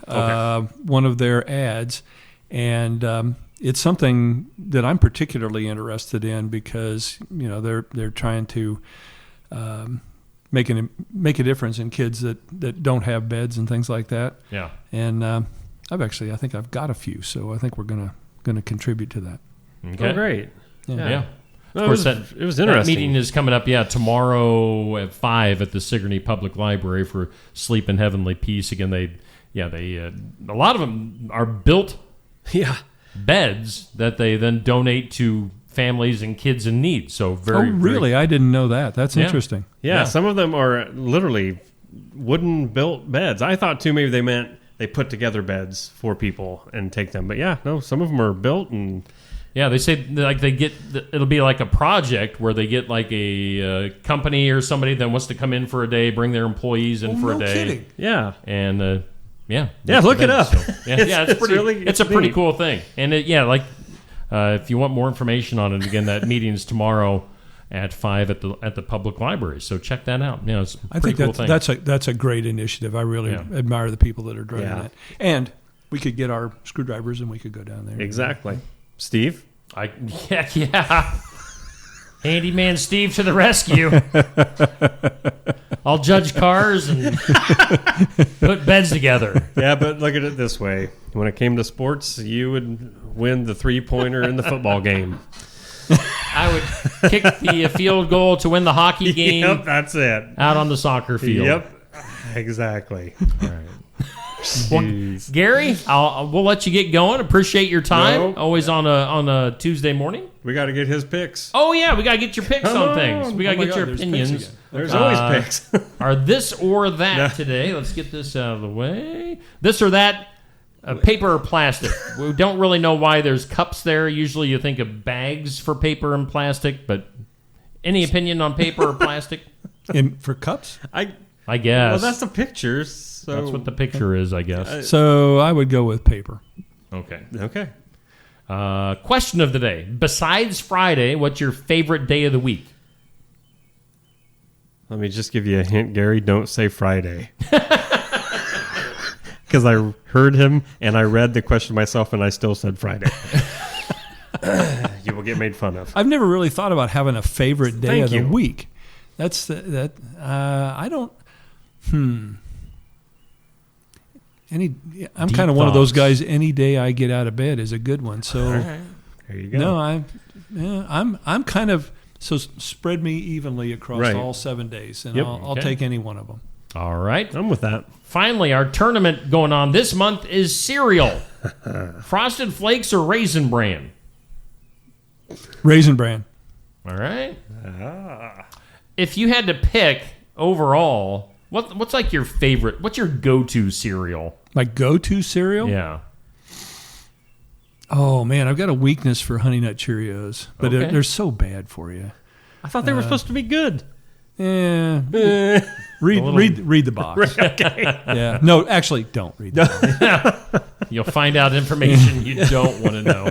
one of their ads, and it's something that I'm particularly interested in because they're trying to make a difference in kids that don't have beds and things like that. Yeah, and I think I've got a few, so I think we're gonna contribute to that. Okay. Oh, great. Yeah. Of course, it was interesting. That meeting is coming up, tomorrow at 5 at the Sigourney Public Library for Sleep in Heavenly Peace. Again, they a lot of them are built beds that they then donate to families and kids in need. So really? I didn't know that. That's interesting. Yeah, some of them are literally wooden built beds. I thought too maybe they meant they put together beds for people and take them. But some of them are built and... Yeah, they say it'll be like a project where they get like a company or somebody that wants to come in for a day, bring their employees in for a day. Kidding. Yeah. And look it up. So, it's a pretty cool thing. And if you want more information on it, again, that meeting is tomorrow at 5 at the public library. So check that out. It's a I pretty think cool thing. that's a great initiative. I really admire the people that are driving Yeah. it. And we could get our screwdrivers and we could go down there. Exactly. Steve? Yeah. Handyman Steve to the rescue. I'll judge cars and put beds together. Yeah, but look at it this way. When it came to sports, you would win the three-pointer in the football game. I would kick the field goal to win the hockey game. Yep, that's it. Out on the soccer field. Yep, exactly. All right. Well, Gary, we'll let you get going. Appreciate your time. No. Always on a Tuesday morning. We got to get his picks. Oh yeah, we got to get your picks on things. We got to my get God, your there's opinions. picks again. There's always picks. Are this or that today? Let's get this out of the way. This or that, paper or plastic. We don't really know why there's cups there. Usually you think of bags for paper and plastic, but any opinion on paper or plastic? For cups? I guess. Well, that's the pictures. So. That's what the picture is, I guess. So I would go with paper. Okay. Okay. Question of the day. Besides Friday, what's your favorite day of the week? Let me just give you a hint, Gary. Don't say Friday. Because I heard him and I read the question myself and I still said Friday. You will get made fun of. I've never really thought about having a favorite day Thank of the you. week. I don't. I'm Deep kind of one of those thoughts. guys. Any day I get out of bed is a good one. So All right. There you go. no, I'm kind of so spread me evenly across Right. all 7 days, and Yep. I'll Okay. take any one of them. All right. I'm with that. Finally, our tournament going on this month is cereal. Frosted Flakes or Raisin Bran? Raisin Bran. All right. If you had to pick overall, what's like your favorite? What's your go-to cereal? My go-to cereal. Yeah. Oh man, I've got a weakness for Honey Nut Cheerios, but Okay. they're so bad for you. I thought they were supposed to be good. Yeah. Read the box. Okay. Yeah. No, actually, don't read the box. You'll find out information you don't want to know.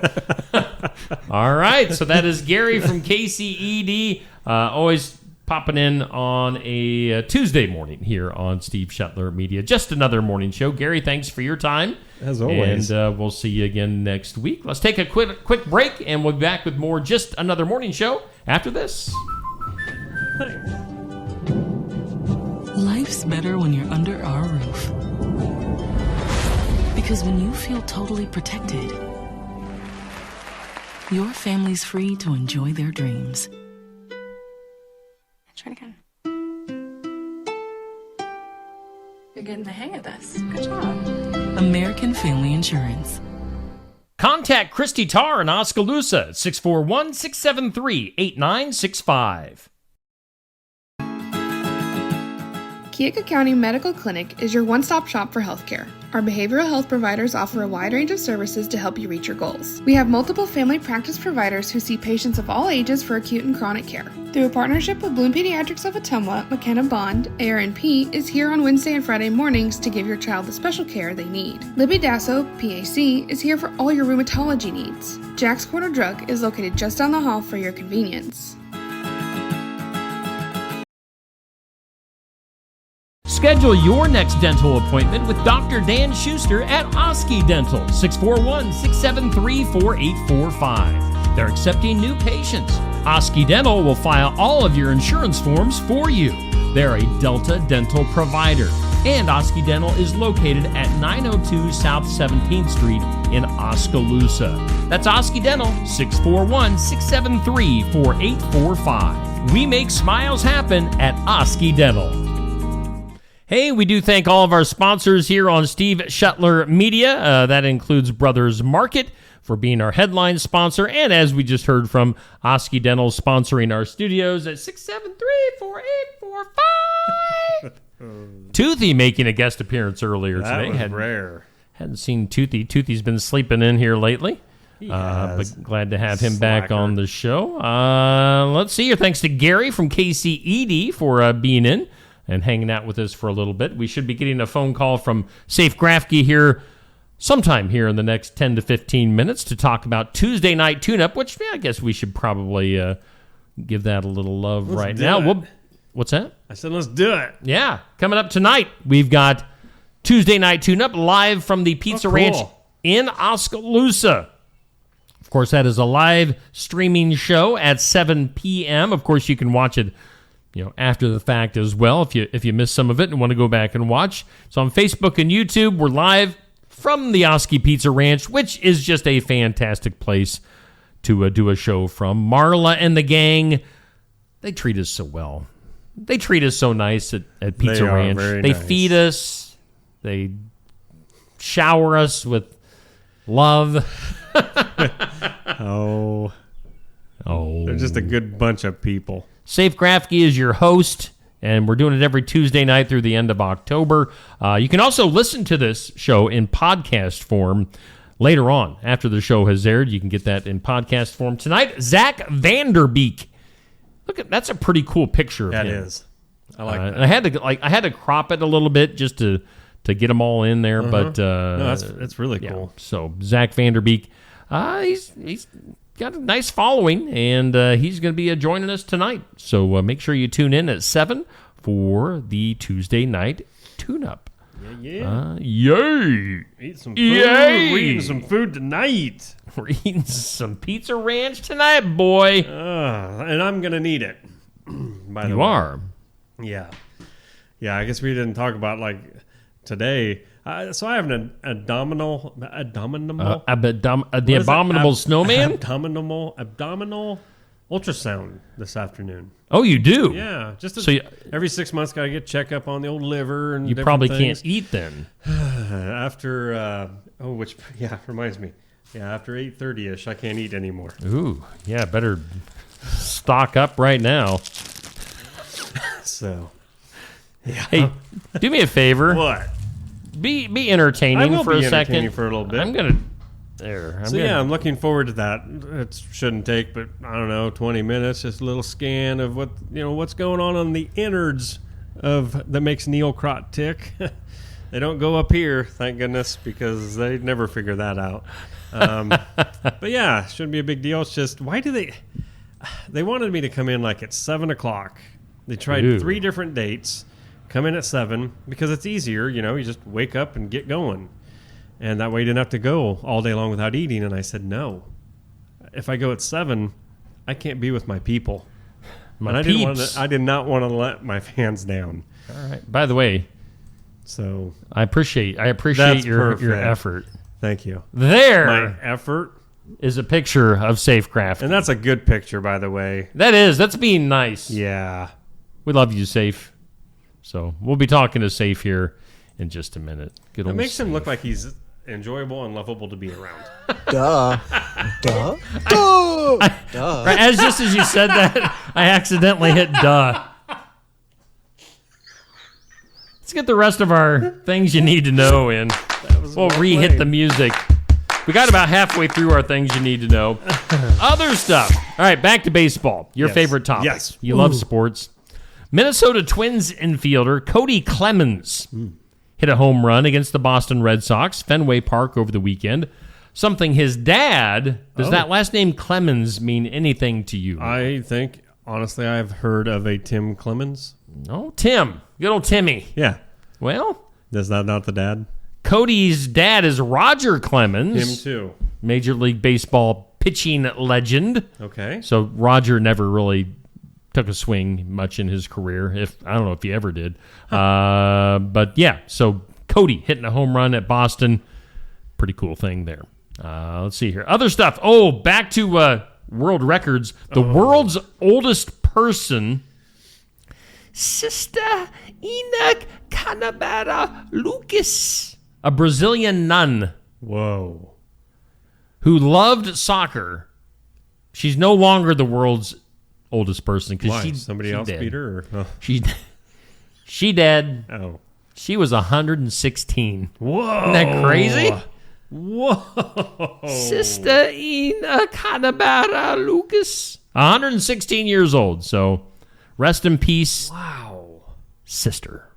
All right. So that is Gary from KCED. Always popping in on a Tuesday morning here on Steve Shetler Media. Just another morning show. Gary, thanks for your time. As always. And we'll see you again next week. Let's take a quick break, and we'll be back with more Just Another Morning Show after this. Life's better when you're under our roof. Because when you feel totally protected, your family's free to enjoy their dreams. Try it again. You're getting the hang of this. Good job. American Family Insurance. Contact Christy Tarr in Oskaloosa at 641-673-8965. Keokuk County Medical Clinic is your one-stop shop for healthcare. Our behavioral health providers offer a wide range of services to help you reach your goals. We have multiple family practice providers who see patients of all ages for acute and chronic care. Through a partnership with Bloom Pediatrics of Ottumwa, McKenna Bond, ARNP is here on Wednesday and Friday mornings to give your child the special care they need. Libby Dasso, PAC, is here for all your rheumatology needs. Jack's Corner Drug is located just down the hall for your convenience. Schedule your next dental appointment with Dr. Dan Schuster at Oski Dental, 641-673-4845. They're accepting new patients. Oski Dental will file all of your insurance forms for you. They're a Delta dental provider. And Oski Dental is located at 902 South 17th Street in Oskaloosa. That's Oski Dental, 641-673-4845. We make smiles happen at Oski Dental. Hey, we do thank all of our sponsors here on Steve Shetler Media. That includes Brothers Market for being our headline sponsor. And as we just heard from Oski Dental sponsoring our studios at 673-4845. Toothy making a guest appearance earlier That today. was rare. Hadn't seen Toothy. Toothy's been sleeping in here lately. Yes. But glad to have him back Slacker. on the show. Let's see here. Thanks to Gary from KCED for being in and hanging out with us for a little bit. We should be getting a phone call from Saif Grafke here sometime here in the next 10 to 15 minutes to talk about Tuesday Night Tune-Up, which I guess we should probably give that a little love Let's right do now. it. What's that? I said, let's do it. Yeah, coming up tonight, we've got Tuesday Night Tune-Up live from the Pizza Ranch in Oskaloosa. Of course, that is a live streaming show at 7 p.m. Of course, you can watch it, after the fact as well if you missed some of it and want to go back and watch. So on Facebook and YouTube, we're live from the Oski Pizza Ranch, which is just a fantastic place to do a show from. Marla and the gang, they treat us so well. They treat us so nice at Pizza Ranch. They feed us. They shower us with love. Oh. They're just a good bunch of people. Saif Grafke is your host, and we're doing it every Tuesday night through the end of October. You can also listen to this show in podcast form later on. After the show has aired, you can get that in podcast form. Tonight, Zach Vanderbeek. Look, that's a pretty cool picture of him. That is. I like that. I had to crop it a little bit just to get them all in there, but no, that's really cool. So Zach Vanderbeek, he's got a nice following, and he's going to be joining us tonight. So make sure you tune in at 7 for the Tuesday night tune-up. Yeah. Yay! Eat some food. Yay! We're eating some food tonight. We're eating some Pizza Ranch tonight, boy. And I'm going to need it. By the you way. are. Yeah. Yeah, I guess we didn't talk about, today. So I have the abominable snowman? Abdominal ultrasound this afternoon. Oh, you do? Yeah. Every 6 months, got to get checkup on the old liver and you probably can't eat then. After, reminds me. Yeah, after 8:30ish, I can't eat anymore. Ooh, yeah, better stock up right now. So, yeah. Hey, do me a favor. What? Be entertaining for a second. For a little bit. I'm looking forward to that. It shouldn't take, but I don't know, 20 minutes. Just a little scan of what's going on the innards that makes Neil Crott tick. They don't go up here, thank goodness, because they'd never figure that out. But yeah, shouldn't be a big deal. It's just, why do they wanted me to come in at 7 o'clock. They tried 3 different dates. Come in at 7 because it's easier. You just wake up and get going. And that way you didn't have to go all day long without eating. And I said, no. If I go at 7, I can't be with my people. I did not want to let my fans down. All right. By the way, so I appreciate your effort. Thank you. My effort is a picture of Saif Grafke. And that's a good picture, by the way. That's being nice. Yeah. We love you, Saif. So we'll be talking to Saif here in just a minute. It makes him look like he's enjoyable and lovable to be around. Duh. Right, just as you said that, I accidentally hit duh. Let's get the rest of our things you need to know in. We'll re-hit the music. We got about halfway through our things you need to know. Other stuff. All right, back to baseball. Your favorite topic. Yes. You love sports. Minnesota Twins infielder Cody Clemens hit a home run against the Boston Red Sox, Fenway Park, over the weekend. Something his dad, does that last name Clemens mean anything to you? I think, honestly, I've heard of a Tim Clemens. No, Tim. Good old Timmy. Yeah. Well. Is that not the dad? Cody's dad is Roger Clemens. Him too. Major League Baseball pitching legend. Okay. So Roger never really took a swing much in his career. I don't know if he ever did. But yeah, so Cody hitting a home run at Boston. Pretty cool thing there. Let's see here. Other stuff. Oh, back to world records. The world's oldest person, Sister Enoch Canabara Lucas, a Brazilian nun. Whoa. Who loved soccer. She's no longer the world's oldest person because somebody else dead. Beat her. Or, she dead. Oh, she was 116. Whoa! Isn't that crazy? Whoa! Sister Ina Canabara Lucas, 116 years old. So, rest in peace. Wow, Sister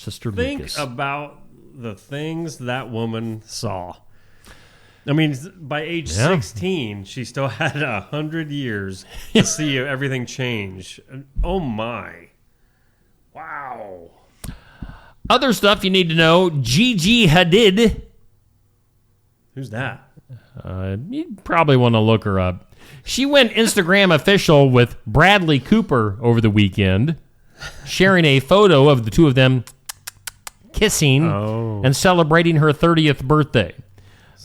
Think Lucas. about the things that woman saw. I mean, by age 16, she still had 100 years to see everything change. Oh, my. Wow. Other stuff you need to know. Gigi Hadid. Who's that? You probably want to look her up. She went Instagram official with Bradley Cooper over the weekend, sharing a photo of the two of them kissing and celebrating her 30th birthday.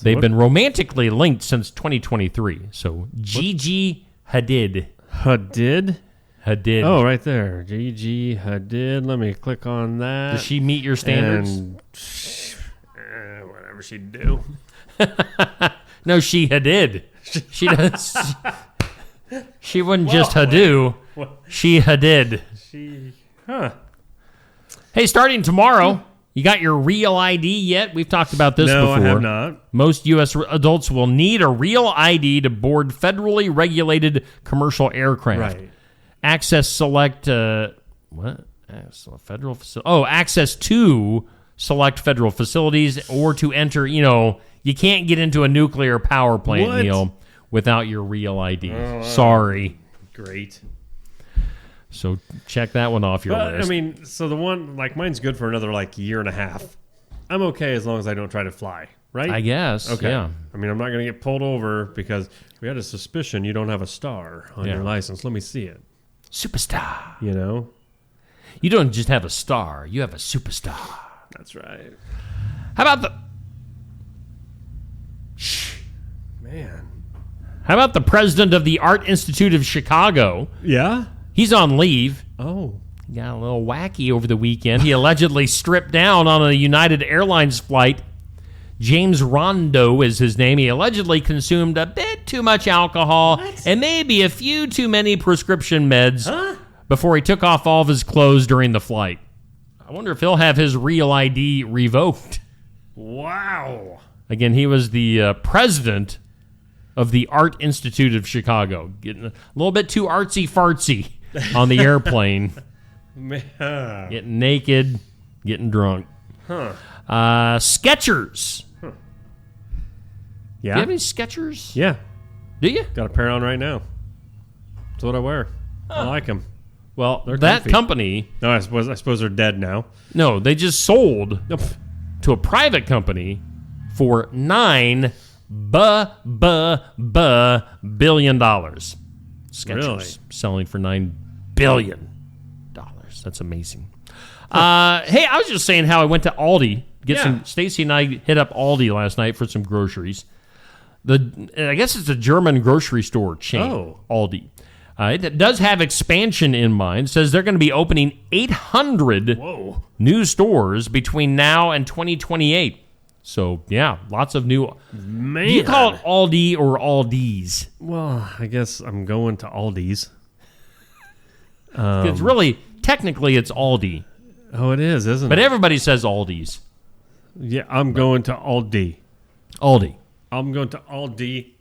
They've been romantically linked since 2023. So Gigi Hadid. Hadid? Hadid. Oh, right there. Gigi Hadid. Let me click on that. Does she meet your standards? And, whatever she'd do. No, she Hadid. She does. She wouldn't just Hadoo. She Hadid. Hey, starting tomorrow, you got your real ID yet? We've talked about this before. No, I have not. Most U.S. adults will need a real ID to board federally regulated commercial aircraft. Right. Access select federal facility. Oh, access to select federal facilities or to enter. You can't get into a nuclear power plant, Neil, without your real ID. Sorry. Great. So check that one off your list. I mean, so the one, mine's good for another, year and a half. I'm okay as long as I don't try to fly, right? I guess, okay. yeah. I mean, I'm not going to get pulled over because we had a suspicion you don't have a star on your license. Let me see it. Superstar. You don't just have a star. You have a superstar. That's right. How about the... Man. How about the president of the Art Institute of Chicago? Yeah? He's on leave. Oh. He got a little wacky over the weekend. He allegedly stripped down on a United Airlines flight. James Rondo is his name. He allegedly consumed a bit too much alcohol and maybe a few too many prescription meds before he took off all of his clothes during the flight. I wonder if he'll have his real ID revoked. Wow. Again, he was the president of the Art Institute of Chicago. Getting a little bit too artsy-fartsy on the airplane. Getting naked, getting drunk. Skechers. Yeah. Do you have any Skechers? Yeah. Do you? Got a pair on right now. That's what I wear. I like them. Well, They're that comfy. company... No, I suppose they're dead now. No, they just sold to a private company for $9 billion. Skechers Really? selling for $9 billion. That's amazing. Hey, I was just saying how I went to Aldi. Stacy and I hit up Aldi last night for some groceries. I guess it's a German grocery store chain, Aldi. It does have expansion in mind. It says they're going to be opening 800 new stores between now and 2028. So, yeah, lots of new... Man. Do you call it Aldi or Aldi's? Well, I guess I'm going to Aldi's. It's really... Technically, it's Aldi. Oh, it is, isn't it? But everybody says Aldi's. Yeah, I'm going to Aldi. Aldi. I'm going to Aldi.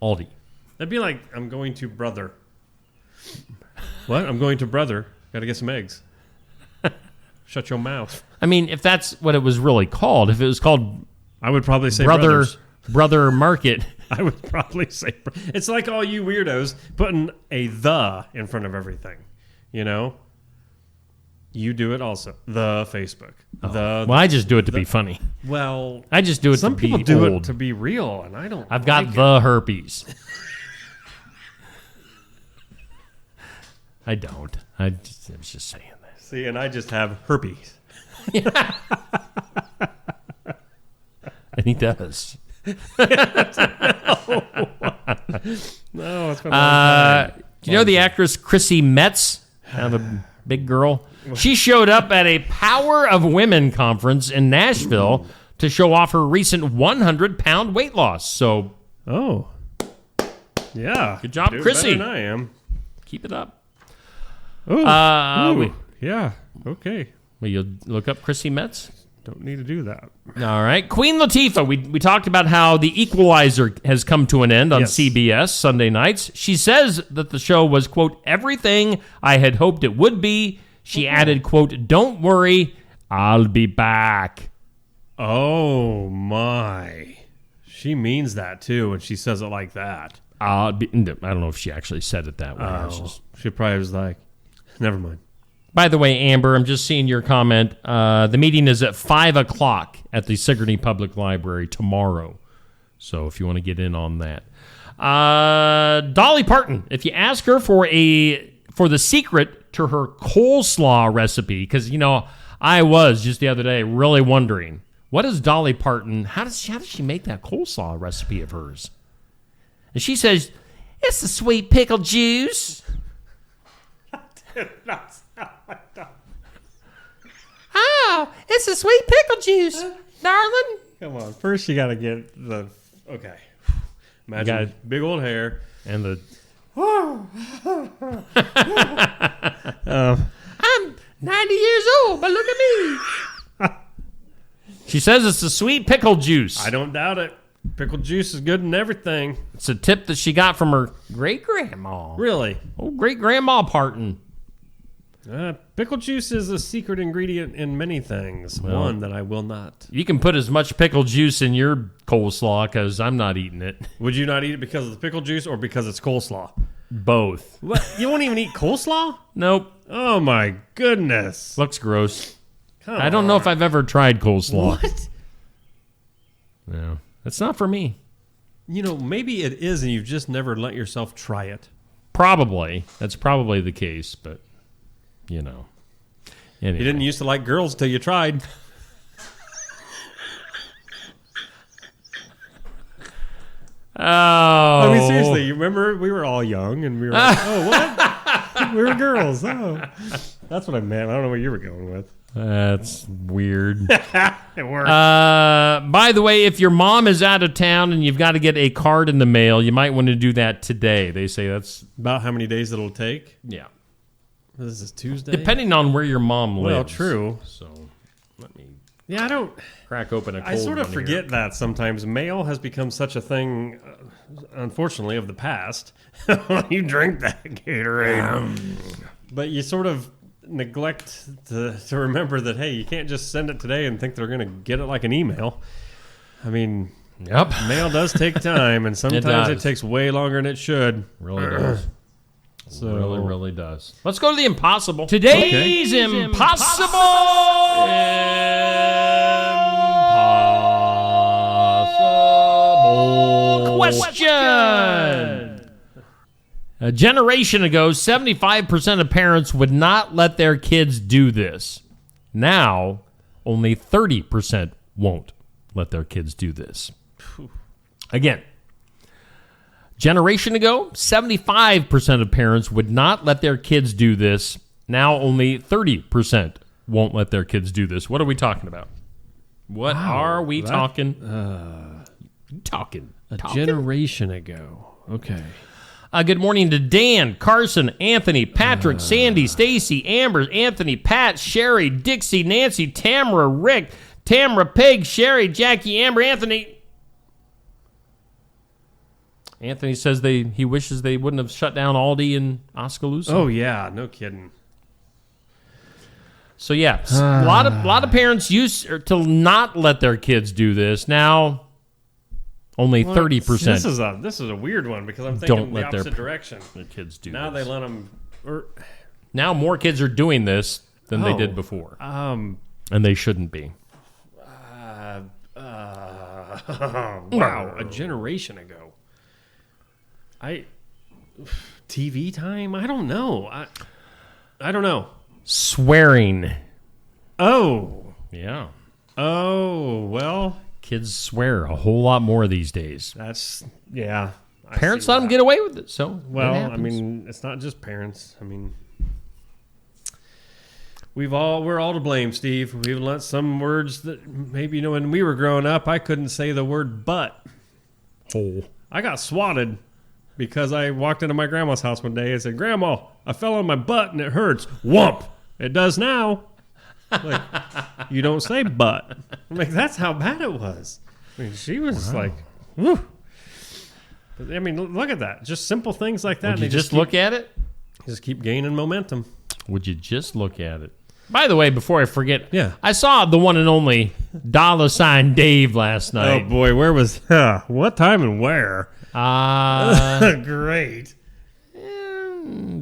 Aldi. That'd be like, I'm going to Brother. What? I'm going to Brother. Got to get some eggs. Shut your mouth. I mean, if that's what it was really called, if it was called... I would probably say Brother Market. I would probably say... It's like all you weirdos putting a the in front of everything. You know? You do it also. The Facebook. Well, I just do it to be funny. Well... I just do it some to be people do old. it to be real, and I don't I've got like the herpes. I don't. I was just saying that. See, and I just have herpes. And he does. No, it's been a long time. Do you know the actress Chrissy Metz? Kind of a big girl. She showed up at a Power of Women conference in Nashville to show off her recent 100-pound weight loss. So, yeah. Good job, Doing Chrissy. better than I am. Keep it up. Ooh. Ooh. Yeah. Okay. Will you look up Chrissy Metz? Don't need to do that. All right. Queen Latifah, we talked about how The Equalizer has come to an end on CBS Sunday nights. She says that the show was, quote, everything I had hoped it would be. She added, quote, don't worry, I'll be back. Oh, my. She means that, too, when she says it like that. I don't know if she actually said it that way. She probably was like, never mind. By the way, Amber, I'm just seeing your comment. The meeting is at 5 o'clock at the Sigourney Public Library tomorrow. So if you want to get in on that. Dolly Parton, if you ask her for the secret to her coleslaw recipe, because, I was just the other day really wondering, what is Dolly Parton, how does she make that coleslaw recipe of hers? And she says, it's the sweet pickle juice. Oh, it's the sweet pickle juice, darling. Come on. First, you got to get the... Okay. Imagine big old hair. And the... I'm 90 years old, but look at me. She says it's the sweet pickle juice. I don't doubt it. Pickle juice is good in everything. It's a tip that she got from her great-grandma. Really? Oh, great-grandma Parton. Pickle juice is a secret ingredient in many things. Well, one that I will not. You can put as much pickle juice in your coleslaw because I'm not eating it. Would you not eat it because of the pickle juice or because it's coleslaw? Both. What? You won't even eat coleslaw? Nope. Oh, my goodness. Looks gross. I don't know if I've ever tried coleslaw. What? No. It's not for me. Maybe it is and you've just never let yourself try it. Probably. That's probably the case, but, Anyway. You didn't used to like girls till you tried. Oh. I mean, seriously, you remember we were all young and we were like, oh, what? We were girls. Oh. That's what I meant. I don't know what you were going with. That's weird. It worked. By the way, if your mom is out of town and you've got to get a card in the mail, you might want to do that today. They say that's... About how many days it'll take? Yeah. This is Tuesday? Depending on where your mom lives. Well, true. So, let me... Yeah, I don't... Crack open a cold I sort of one forget here. that sometimes. Mail has become such a thing, unfortunately, of the past. You drink that Gatorade. But you sort of neglect to remember that, hey, you can't just send it today and think they're going to get it like an email. I mean, Yep. Mail does take time, and sometimes it takes way longer than it should. Really does. So, Really does. Let's go to the impossible. Today's impossible question. A generation ago, 75% of parents would not let their kids do this. Now, only 30% won't let their kids do this. Again, generation ago, 75% of parents would not let their kids do this. Now only 30% won't let their kids do this. What are we talking about? What are we talking? A generation ago. Okay. Good morning to Dan, Carson, Anthony, Patrick, Sandy, Stacy, Amber, Anthony, Pat, Sherry, Dixie, Nancy, Tamara, Rick, Tamara, Peg, Sherry, Jackie, Amber, Anthony. Anthony says he wishes they wouldn't have shut down Aldi in Oskaloosa. Oh yeah, no kidding. So yeah, a lot of parents used to not let their kids do this. Now, only 30%. This is a weird one because I'm thinking the opposite direction. Their kids do. Now this. they let them. Now more kids are doing this than they did before, and they shouldn't be. Wow, a generation ago. TV time? I don't know. I don't know. Swearing. Oh. Yeah. Oh, well. Kids swear a whole lot more these days. Yeah. Parents let them get away with it, so well, I mean, it's not just parents. I mean, we're all to blame, Steve. We've let some words that maybe, when we were growing up, I couldn't say the word but. Oh. I got swatted because I walked into my grandma's house one day and said, "Grandma, I fell on my butt and it hurts." Whump! It does now. Like, you don't say but. I'm like, that's how bad it was. I mean, she was like, whew. I mean, look at that. Just simple things like that. Would you just look at it? Just keep gaining momentum. Would you just look at it? By the way, before I forget, yeah, I saw the one and only $sign Dave last night. Oh boy, where was what time and where? Great.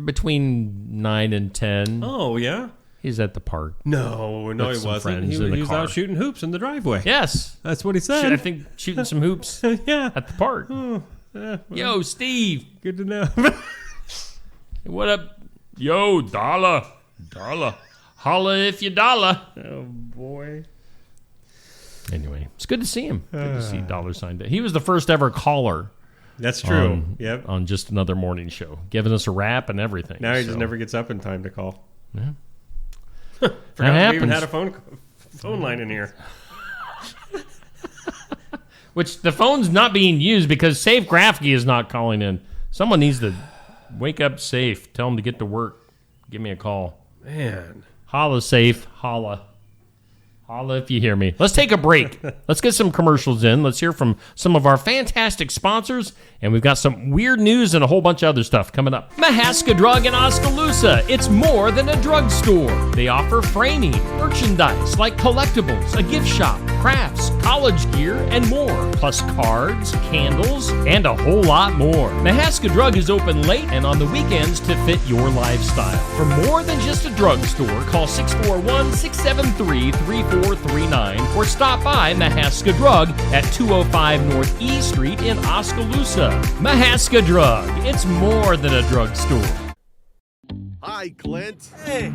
Between 9 and 10. Oh yeah. He's at the park. No, he wasn't. He was out shooting hoops in the driveway. Yes. That's what he said. I think shooting some hoops yeah. at the park. Oh, well, Yo, Steve. Good to know. What up? Yo, dollar. Holla if you dollar. Oh, boy. Anyway, it's good to see him. Good to see $sign Dave. He was the first ever caller. That's true. Yep. On just another morning show, giving us a rap and everything. Now he just never gets up in time to call. Yeah. Forgot we even had a phone line in here. Which the phone's not being used because Saif Grafke is not calling in. Someone needs to wake up Saif. Tell him to get to work. Give me a call. Man. Holla, Saif. Holla. Holla if you hear me. Let's take a break. Let's get some commercials in. Let's hear from some of our fantastic sponsors. And we've got some weird news and a whole bunch of other stuff coming up. Mahaska Drug in Oskaloosa. It's more than a drugstore. They offer framing, merchandise like collectibles, a gift shop, crafts, college gear, and more. Plus cards, candles, and a whole lot more. Mahaska Drug is open late and on the weekends to fit your lifestyle. For more than just a drugstore, call 641-673-3439 or stop by Mahaska Drug at 205 North E Street in Oskaloosa. Mahaska Drug. It's more than a drugstore. Hi, Clint. Hey.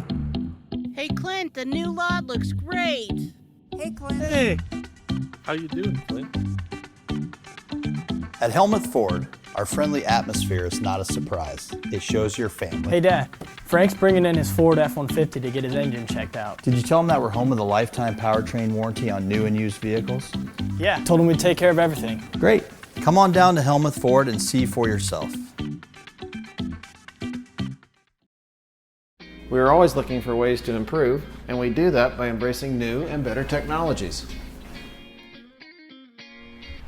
Hey, Clint, the new lot looks great. Hey, Clint. Hey. How you doing, Clint? At Helmuth Ford, our friendly atmosphere is not a surprise. It shows your family. Hey, Dad. Frank's bringing in his Ford F-150 to get his engine checked out. Did you tell him that we're home with a lifetime powertrain warranty on new and used vehicles? Yeah, told him we'd take care of everything. Great. Come on down to Helmuth Ford and see for yourself. We are always looking for ways to improve, and we do that by embracing new and better technologies.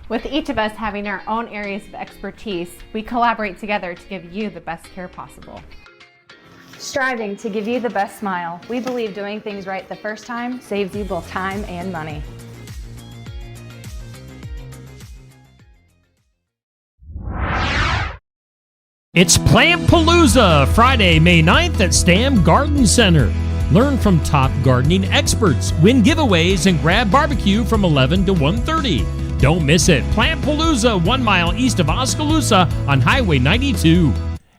With each of us having our own areas of expertise, we collaborate together to give you the best care possible. Striving to give you the best smile, we believe doing things right the first time saves you both time and money. It's Plantpalooza, Friday, May 9th at Stam Garden Center. Learn from top gardening experts, win giveaways, and grab barbecue from 11 to 1:30. Don't miss it. Plantpalooza, 1 mile east of Oskaloosa on Highway 92.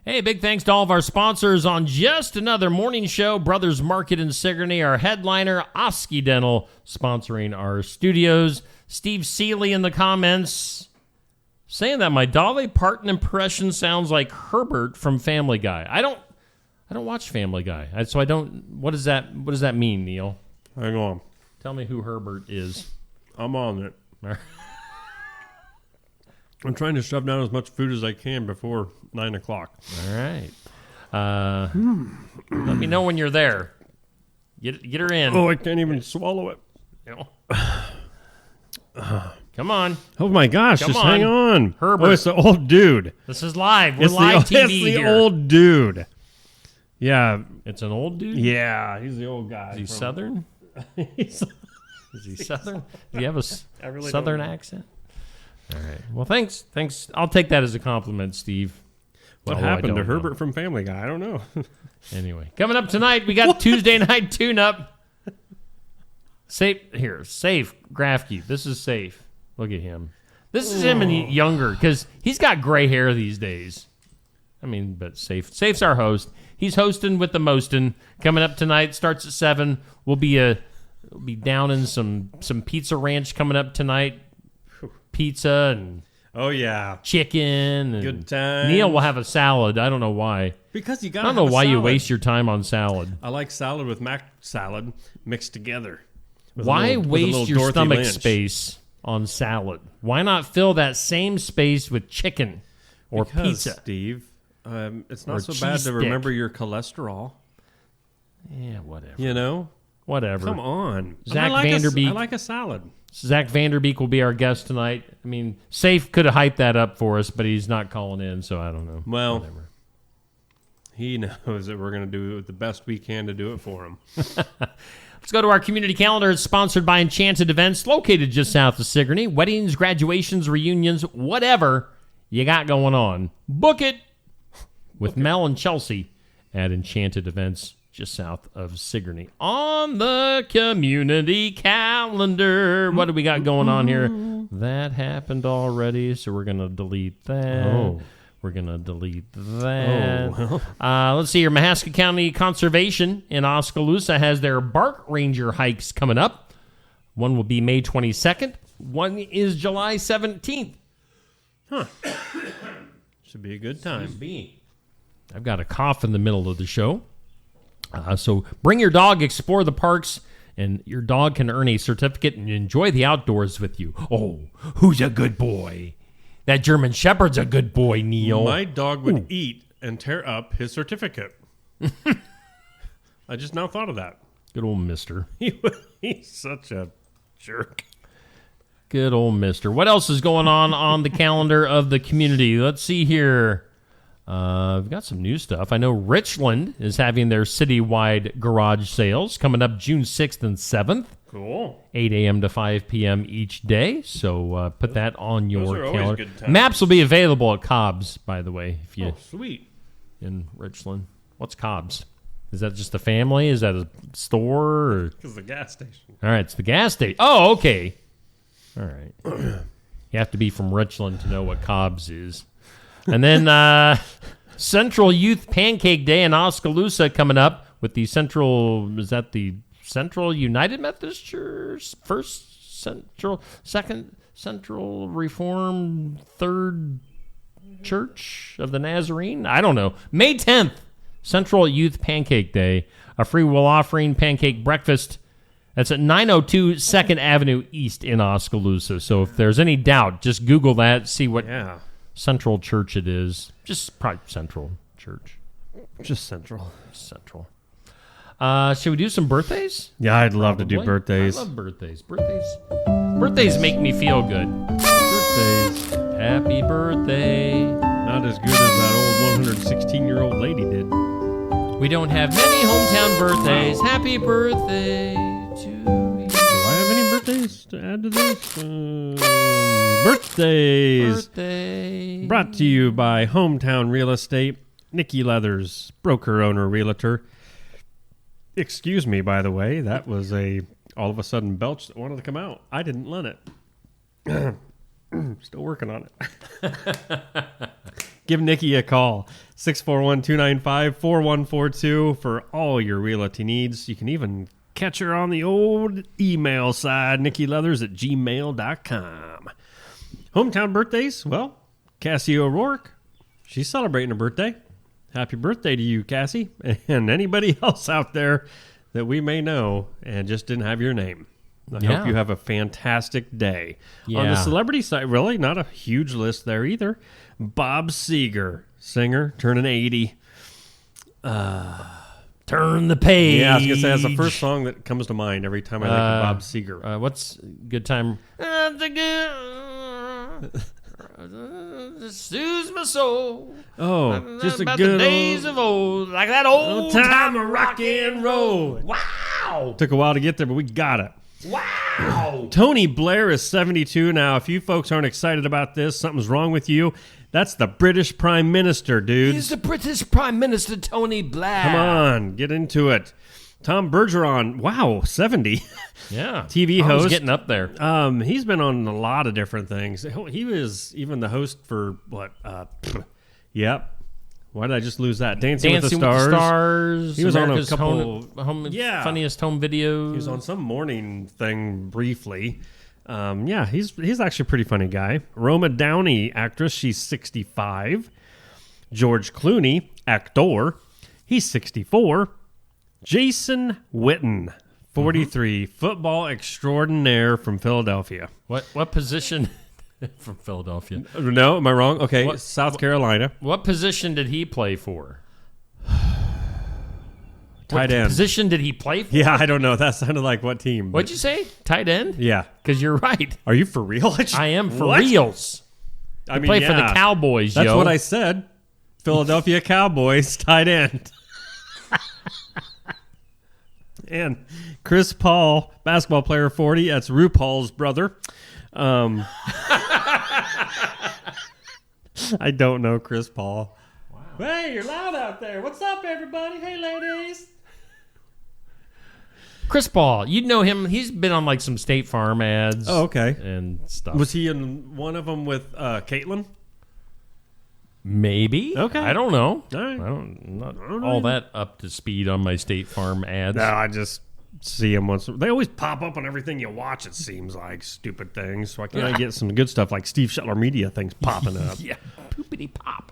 Hey, big thanks to all of our sponsors on just another morning show. Brothers Market in Sigourney, our headliner, Oski Dental, sponsoring our studios. Steve Seeley in the comments saying that my Dolly Parton impression sounds like Herbert from Family Guy. I don't watch Family Guy, so I don't. What does that mean, Neil? Hang on. Tell me who Herbert is. I'm on it. I'm trying to shove down as much food as I can before 9 o'clock. All right. Let me know when you're there. Get her in. Oh, I can't even swallow it. Come on. Oh, my gosh. Come just on. hang on. Herbert. Oh, it's the old dude. This is live. We're live TV It's the here. old dude. Yeah. It's an old dude? Yeah. He's the old guy. Is he Southern? Is he Southern? Do you have a really Southern accent? All right. Well, thanks. I'll take that as a compliment, Steve. What Although happened to I don't know. Herbert from Family Guy? I don't know. Anyway, coming up tonight, we got Tuesday Night Tune-Up. Saif Grafke. This is Saif. Look at him. This is him and younger, because he's got gray hair these days. I mean, but Safe's our host. He's hosting with the mostin. Coming up tonight, starts at 7. We'll be down in some Pizza Ranch coming up tonight. Pizza and chicken. And good times. Neil will have a salad. I don't know why. Because you got. I don't know why you waste your time on salad. I like salad with mac salad mixed together. Why waste your Dorothy stomach Lynch. space on salad? Why not fill that same space with chicken or pizza? Steve, it's not Or so cheese bad to stick. remember your cholesterol. Yeah, whatever. You know? Whatever. Come on. Zach I like Vanderbeek. I like a salad. Zach Vanderbeek will be our guest tonight. I mean, Safe could have hyped that up for us, but he's not calling in, so I don't know. Well, whatever. He knows that we're going to do the best we can to do it for him. Let's go to our community calendar. It's sponsored by Enchanted Events, located just south of Sigourney. Weddings, graduations, reunions, whatever you got going on. Book it with Mel and Chelsea at Enchanted Events, just south of Sigourney. On the community calendar, what do we got going on here? That happened already, so we're going to delete that. Oh. We're going to delete that. Let's see here. Mahaska County Conservation in Oskaloosa has their Bark Ranger hikes coming up. One will be May 22nd. One is July 17th. Huh. Should be a good time. I've got a cough in the middle of the show. So bring your dog, explore the parks, and your dog can earn a certificate and enjoy the outdoors with you. Oh, who's a good boy? That German Shepherd's a good boy, Neil. My dog would eat and tear up his certificate. I just now thought of that. Good old mister. He's such a jerk. Good old mister. What else is going on the calendar of the community? Let's see here. We've got some new stuff. I know Richland is having their citywide garage sales coming up June 6th and 7th. Cool. 8 a.m. to 5 p.m. each day. So put that on your are always calendar. good times. Maps will be available at Cobb's, by the way. If you sweet. In Richland. What's Cobb's? Is that just a family? Is that a store? Or? It's the gas station. All right, it's the gas station. Oh, okay. All right. You have to be from Richland to know what Cobb's is. And then Central Youth Pancake Day in Oskaloosa coming up with the Central United Methodist Church, Second Central Reformed Third Church of the Nazarene? I don't know. May 10th, Central Youth Pancake Day, a free will offering pancake breakfast. That's at 902 2nd Avenue East in Oskaloosa. So if there's any doubt, just Google that, see what Central Church it is. Just probably Central Church. Just Central. Central. Should we do some birthdays? Yeah, I'd love to do birthdays. I love birthdays. Birthdays make me feel good. Birthdays. Happy birthday. Not as good as that old 116-year-old lady did. We don't have many hometown birthdays. Happy birthday to you. Do I have any birthdays to add to this? Birthdays. Birthday. Brought to you by Hometown Real Estate. Nikki Leathers, broker, owner, realtor. Excuse me, by the way. That was all of a sudden belch that wanted to come out. I didn't let it. Still working on it. Give Nikki a call. 641-295-4142 for all your realty needs. You can even catch her on the old email side, nikkileathers@gmail.com. Hometown birthdays? Well, Cassie O'Rourke, she's celebrating her birthday. Happy birthday to you, Cassie, and anybody else out there that we may know and just didn't have your name. I hope you have a fantastic day. Yeah. On the celebrity side, really, not a huge list there either. Bob Seger, singer, turning 80. Turn the page. Yeah, I was going to say, that's the first song that comes to mind every time I think of Bob Seger. What's Good Time? Soothes my soul. Oh, just a about good the days of old, like that old time of rock and roll. Wow. Took a while to get there, but we got it. Wow. Tony Blair is 72 now. If you folks aren't excited about this, something's wrong with you. That's the British Prime Minister, dude. He's the British Prime Minister, Tony Blair. Come on, get into it. Tom Bergeron, wow, 70. Yeah. TV host. He's getting up there. He's been on a lot of different things. He was even the host for what? Yep. Why did I just lose that? Dancing with the Stars. He was America's on a couple funniest home videos. He was on some morning thing briefly. He's actually a pretty funny guy. Roma Downey, actress, she's 65. George Clooney, actor, he's 64. Jason Witten, 43, football extraordinaire from Philadelphia. What position from Philadelphia? No, am I wrong? Okay, South Carolina. What position did he play for? Tight end. What position did he play for? Yeah, I don't know. That sounded like what team? What'd you say? Tight end? Yeah. Because you're right. Are you for real? I am for reals. I play for the Cowboys, That's what I said. Philadelphia Cowboys, tight end. And Chris Paul, basketball player 40. That's RuPaul's brother. I don't know Chris Paul. Wow. Hey, you're loud out there. What's up, everybody? Hey, ladies. Chris Paul, you'd know him. He's been on like some State Farm ads. Oh, okay. And stuff. Was he in one of them with Caitlin? Maybe. Okay. I don't know. All right. I'm not all that up to speed on my State Farm ads. No, I just see them once. They always pop up on everything you watch, it seems like. Stupid things. So I can't get some good stuff like Steve Shetler Media things popping up. Yeah. Poopity pop.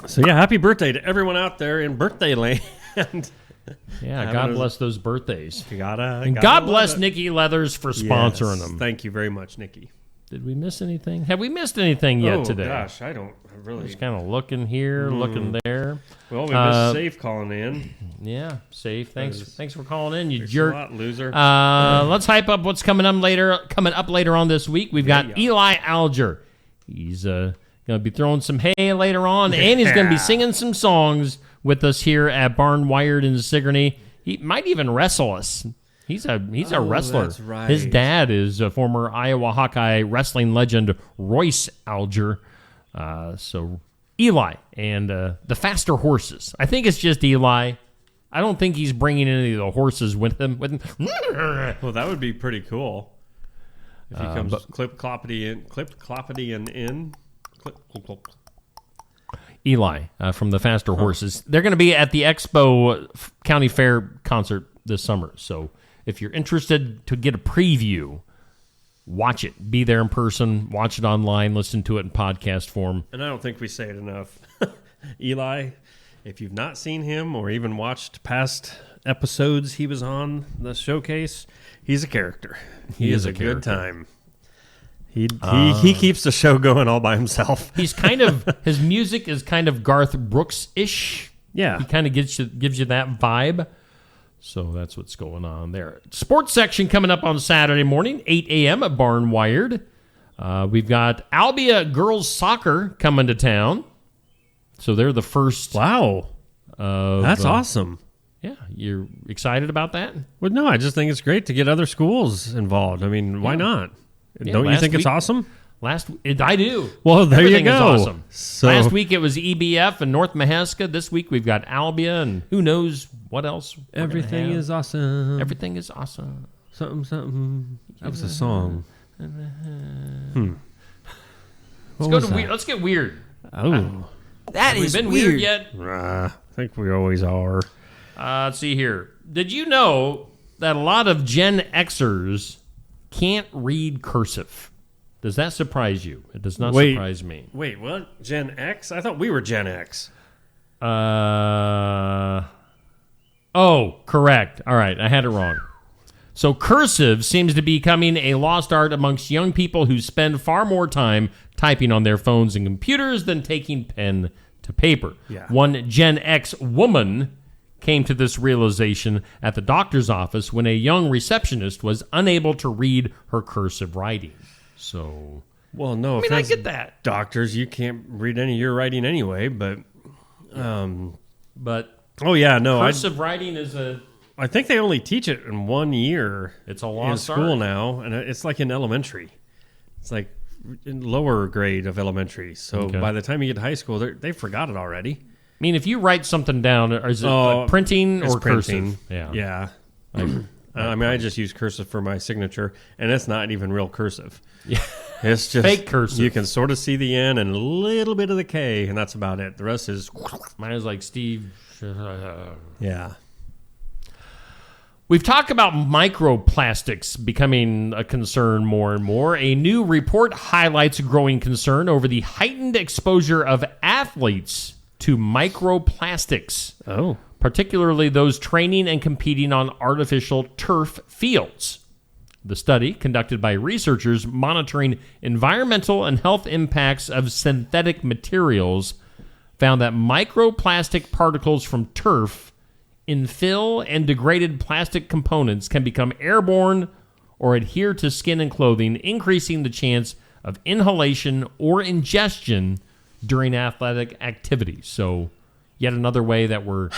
So, yeah, happy birthday to everyone out there in birthday land. Yeah, God bless those birthdays. And God bless Nikki Leathers for sponsoring them. Thank you very much, Nikki. Did we miss anything? Have we missed anything yet today? Oh, gosh, I don't really. Just kind of looking here, looking there. Well, we missed Safe calling in. Yeah, Safe. Thanks for calling in, you Thanks jerk. a lot, loser. Let's hype up what's coming up later on this week. We've got Eli Alger. He's going to be throwing some hay later on, and he's going to be singing some songs with us here at Barn Wired in Sigourney. He might even wrestle us. He's a wrestler. That's right. His dad is a former Iowa Hawkeye wrestling legend Royce Alger. So Eli and the faster horses. I think it's just Eli. I don't think he's bringing any of the horses with him. Well, that would be pretty cool. If he comes clip-cloppity and in. Clip. Eli from the faster horses. They're going to be at the Expo County Fair concert this summer. So if you're interested to get a preview, watch it. Be there in person, watch it online, listen to it in podcast form. And I don't think we say it enough. Eli, if you've not seen him or even watched past episodes he was on the showcase, he's a character. He is a good time. He keeps the show going all by himself. He's kind of his music is kind of Garth Brooks-ish. Yeah. He kind of gives you that vibe. So that's what's going on there. Sports section coming up on Saturday morning, 8 a.m. at Barn Wired. We've got Albia girls soccer coming to town. So they're the first. Wow. That's awesome. Yeah. You're excited about that? Well, no, I just think it's great to get other schools involved. I mean, why not? Yeah, don't you think it's awesome? I do. Well, there Everything you go. Is awesome. So, last week it was EBF and North Mahaska. This week we've got Albia and who knows what else. Everything is awesome. Everything is awesome. Something. That was a song. Let's get weird. Oh. Have we been weird yet? I think we always are. Let's see here. Did you know that a lot of Gen Xers can't read cursive? Does that surprise you? It does not surprise me. Wait, what? Gen X? I thought we were Gen X. Correct. All right, I had it wrong. So cursive seems to be becoming a lost art amongst young people who spend far more time typing on their phones and computers than taking pen to paper. Yeah. One Gen X woman came to this realization at the doctor's office when a young receptionist was unable to read her cursive writing. So, well, no, I get that. Doctors, you can't read any of your writing anyway, but oh yeah, no, cursive writing is I think they only teach it in 1 year. It's a lost in school art now, and it's like in elementary. It's like in lower grade of elementary. So by the time you get to high school, they forgot it already. I mean, if you write something down, is it like printing or printing. cursive? Yeah. I mean, I just use cursive for my signature, and it's not even real cursive. Yeah. It's just fake cursive. You can sort of see the N and a little bit of the K, and that's about it. The rest is... Mine is like Steve... Yeah. We've talked about microplastics becoming a concern more and more. A new report highlights a growing concern over the heightened exposure of athletes to microplastics. Oh. Particularly those training and competing on artificial turf fields. The study, conducted by researchers monitoring environmental and health impacts of synthetic materials, found that microplastic particles from turf, infill, and degraded plastic components can become airborne or adhere to skin and clothing, increasing the chance of inhalation or ingestion during athletic activity. So, yet another way that we're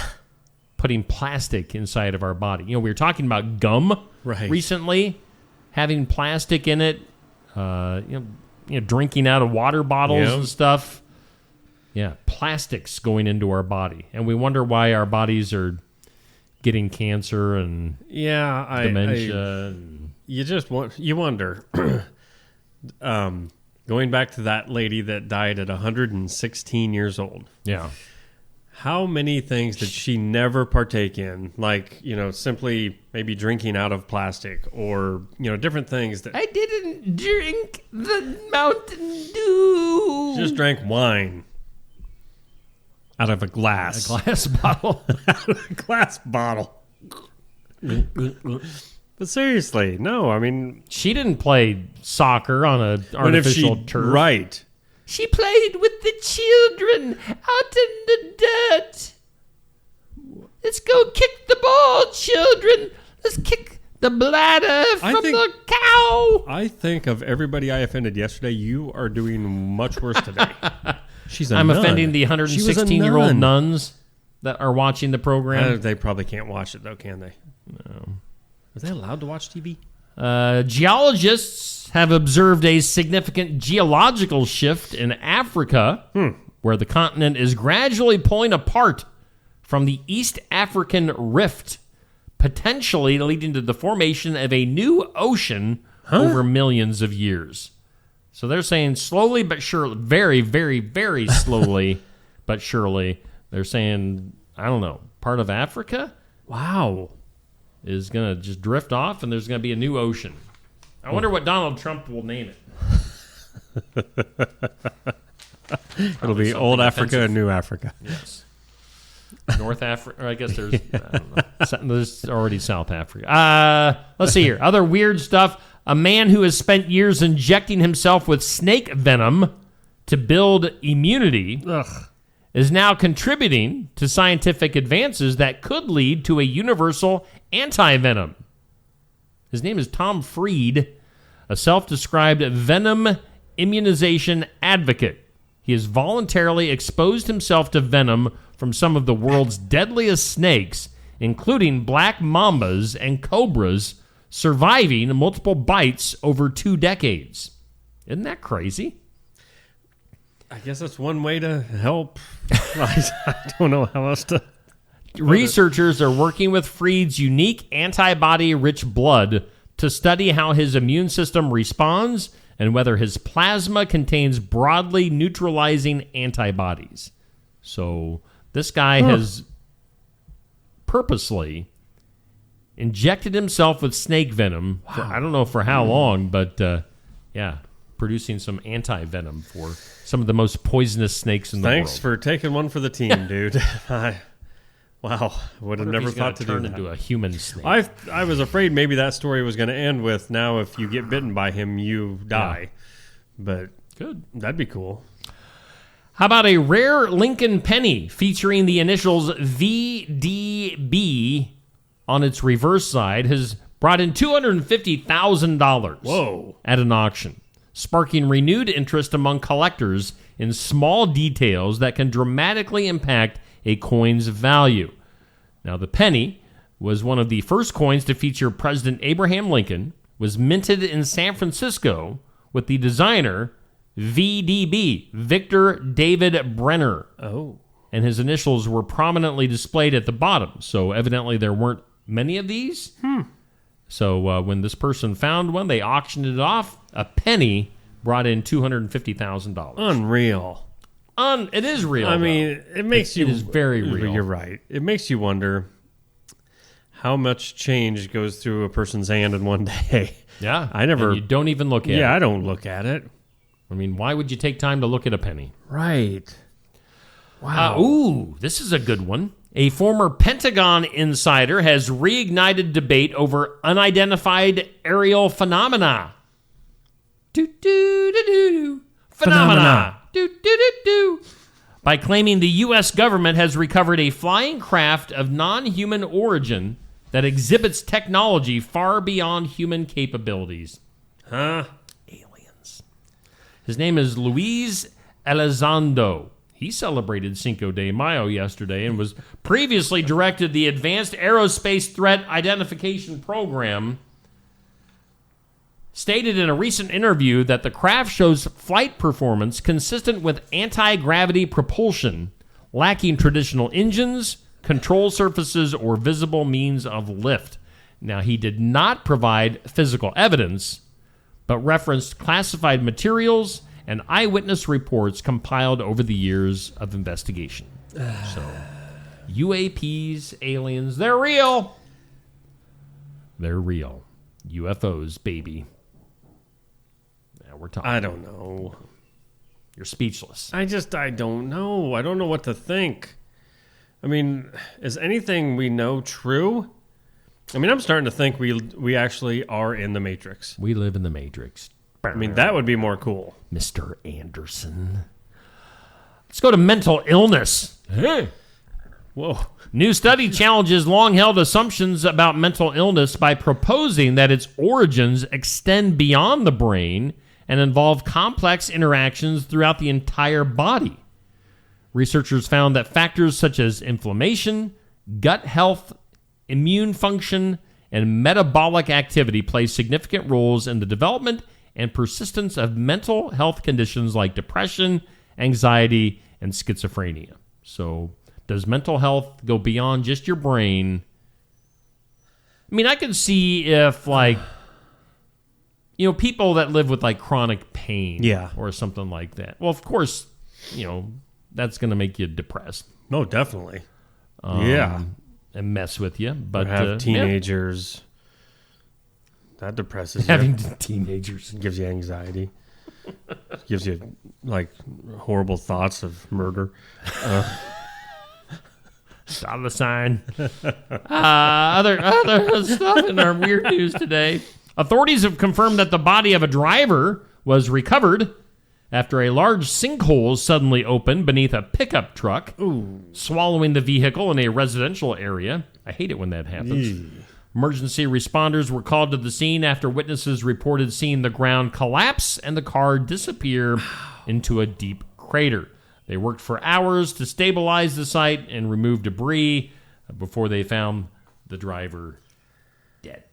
putting plastic inside of our body. You know, we were talking about gum recently, having plastic in it, drinking out of water bottles and stuff. Yeah, plastics going into our body. And we wonder why our bodies are getting cancer and dementia. You wonder. Going back to that lady that died at 116 years old. Yeah. How many things did she never partake in? Like, simply maybe drinking out of plastic or, different things that... I didn't drink the Mountain Dew. She just drank wine out of a glass. A glass bottle. Out of a glass bottle. But seriously, no, I mean... She didn't play soccer on an artificial turf. Right. She played with the children out in the dirt. Let's go kick the ball, children. Let's kick the bladder from the cow. I think of everybody I offended yesterday, you are doing much worse today. I'm offending the 116-year-old nuns that are watching the program. They probably can't watch it, though, can they? No. Are they allowed to watch TV? Geologists have observed a significant geological shift in Africa, where the continent is gradually pulling apart from the East African Rift, potentially leading to the formation of a new ocean over millions of years. So they're saying slowly but surely, very, very, very slowly but surely, they're saying, I don't know, part of Africa? Wow. Is going to just drift off, and there's going to be a new ocean. I wonder what Donald Trump will name it. It'll be Old Africa and New Africa. Yes. North Africa. I guess there's, I don't know. There's already South Africa. Let's see here. Other weird stuff. A man who has spent years injecting himself with snake venom to build immunity is now contributing to scientific advances that could lead to a universal anti-venom. His name is Tom Freed, a self-described venom immunization advocate. He has voluntarily exposed himself to venom from some of the world's deadliest snakes, including black mambas and cobras, surviving multiple bites over 2 decades. Isn't that crazy? I guess that's one way to help. I don't know how else to... Researchers are working with Freed's unique antibody-rich blood to study how his immune system responds and whether his plasma contains broadly neutralizing antibodies. So this guy has purposely injected himself with snake venom. For, I don't know for how long, but producing some anti-venom for some of the most poisonous snakes in the world. Thanks for taking one for the team, dude. Wow, would have never thought to turn do that. into a human snake. I was afraid maybe that story was going to end with, now if you get bitten by him, you die. But good, that'd be cool. How about a rare Lincoln penny featuring the initials VDB on its reverse side has brought in $250,000 Whoa. At an auction, sparking renewed interest among collectors in small details that can dramatically impact a coin's value. Now, the penny was one of the first coins to feature President Abraham Lincoln, was minted in San Francisco with the designer VDB, Victor David Brenner. Oh. And his initials were prominently displayed at the bottom, so evidently there weren't many of these. So when this person found one, they auctioned it off. A penny brought in $250,000. Unreal. It is real. I mean, it makes you... It is very real. You're right. It makes you wonder how much change goes through a person's hand in one day. Yeah. I never... And you don't even look at it. Yeah, I don't look at it. I mean, why would you take time to look at a penny? Right. Wow. This is a good one. A former Pentagon insider has reignited debate over unidentified aerial phenomena. Phenomena. By claiming the U.S. government has recovered a flying craft of non-human origin that exhibits technology far beyond human capabilities. Aliens. His name is Luis Elizondo. He celebrated Cinco de Mayo yesterday and was previously directed the Advanced Aerospace Threat Identification Program. Stated in a recent interview that the craft shows flight performance consistent with anti-gravity propulsion, lacking traditional engines, control surfaces, or visible means of lift. Now, he did not provide physical evidence, but referenced classified materials and eyewitness reports compiled over the years of investigation. So, UAPs, aliens, they're real. They're real. UFOs, baby. Now we're talking. I don't know. You're speechless. I don't know. I don't know what to think. I mean, is anything we know true? I mean, I'm starting to think we actually are in the Matrix. We live in the Matrix. I mean, that would be more cool. Mr. Anderson. Let's go to mental illness. Hey. Whoa. New study challenges long-held assumptions about mental illness by proposing that its origins extend beyond the brain and involve complex interactions throughout the entire body. Researchers found that factors such as inflammation, gut health, immune function, and metabolic activity play significant roles in the development and persistence of mental health conditions like depression, anxiety, and schizophrenia. So, does mental health go beyond just your brain? I mean, I can see if, like, people that live with, like, chronic pain or something like that. Well, of course, that's going to make you depressed. No, definitely. Yeah. And mess with you. But or have teenagers. That depresses you. Having teenagers. Gives you anxiety. Gives you, like, horrible thoughts of murder. Dollar sign. Other stuff in our weird news today. Authorities have confirmed that the body of a driver was recovered after a large sinkhole suddenly opened beneath a pickup truck, swallowing the vehicle in a residential area. I hate it when that happens. Emergency responders were called to the scene after witnesses reported seeing the ground collapse and the car disappear into a deep crater. They worked for hours to stabilize the site and remove debris before they found the driver dead.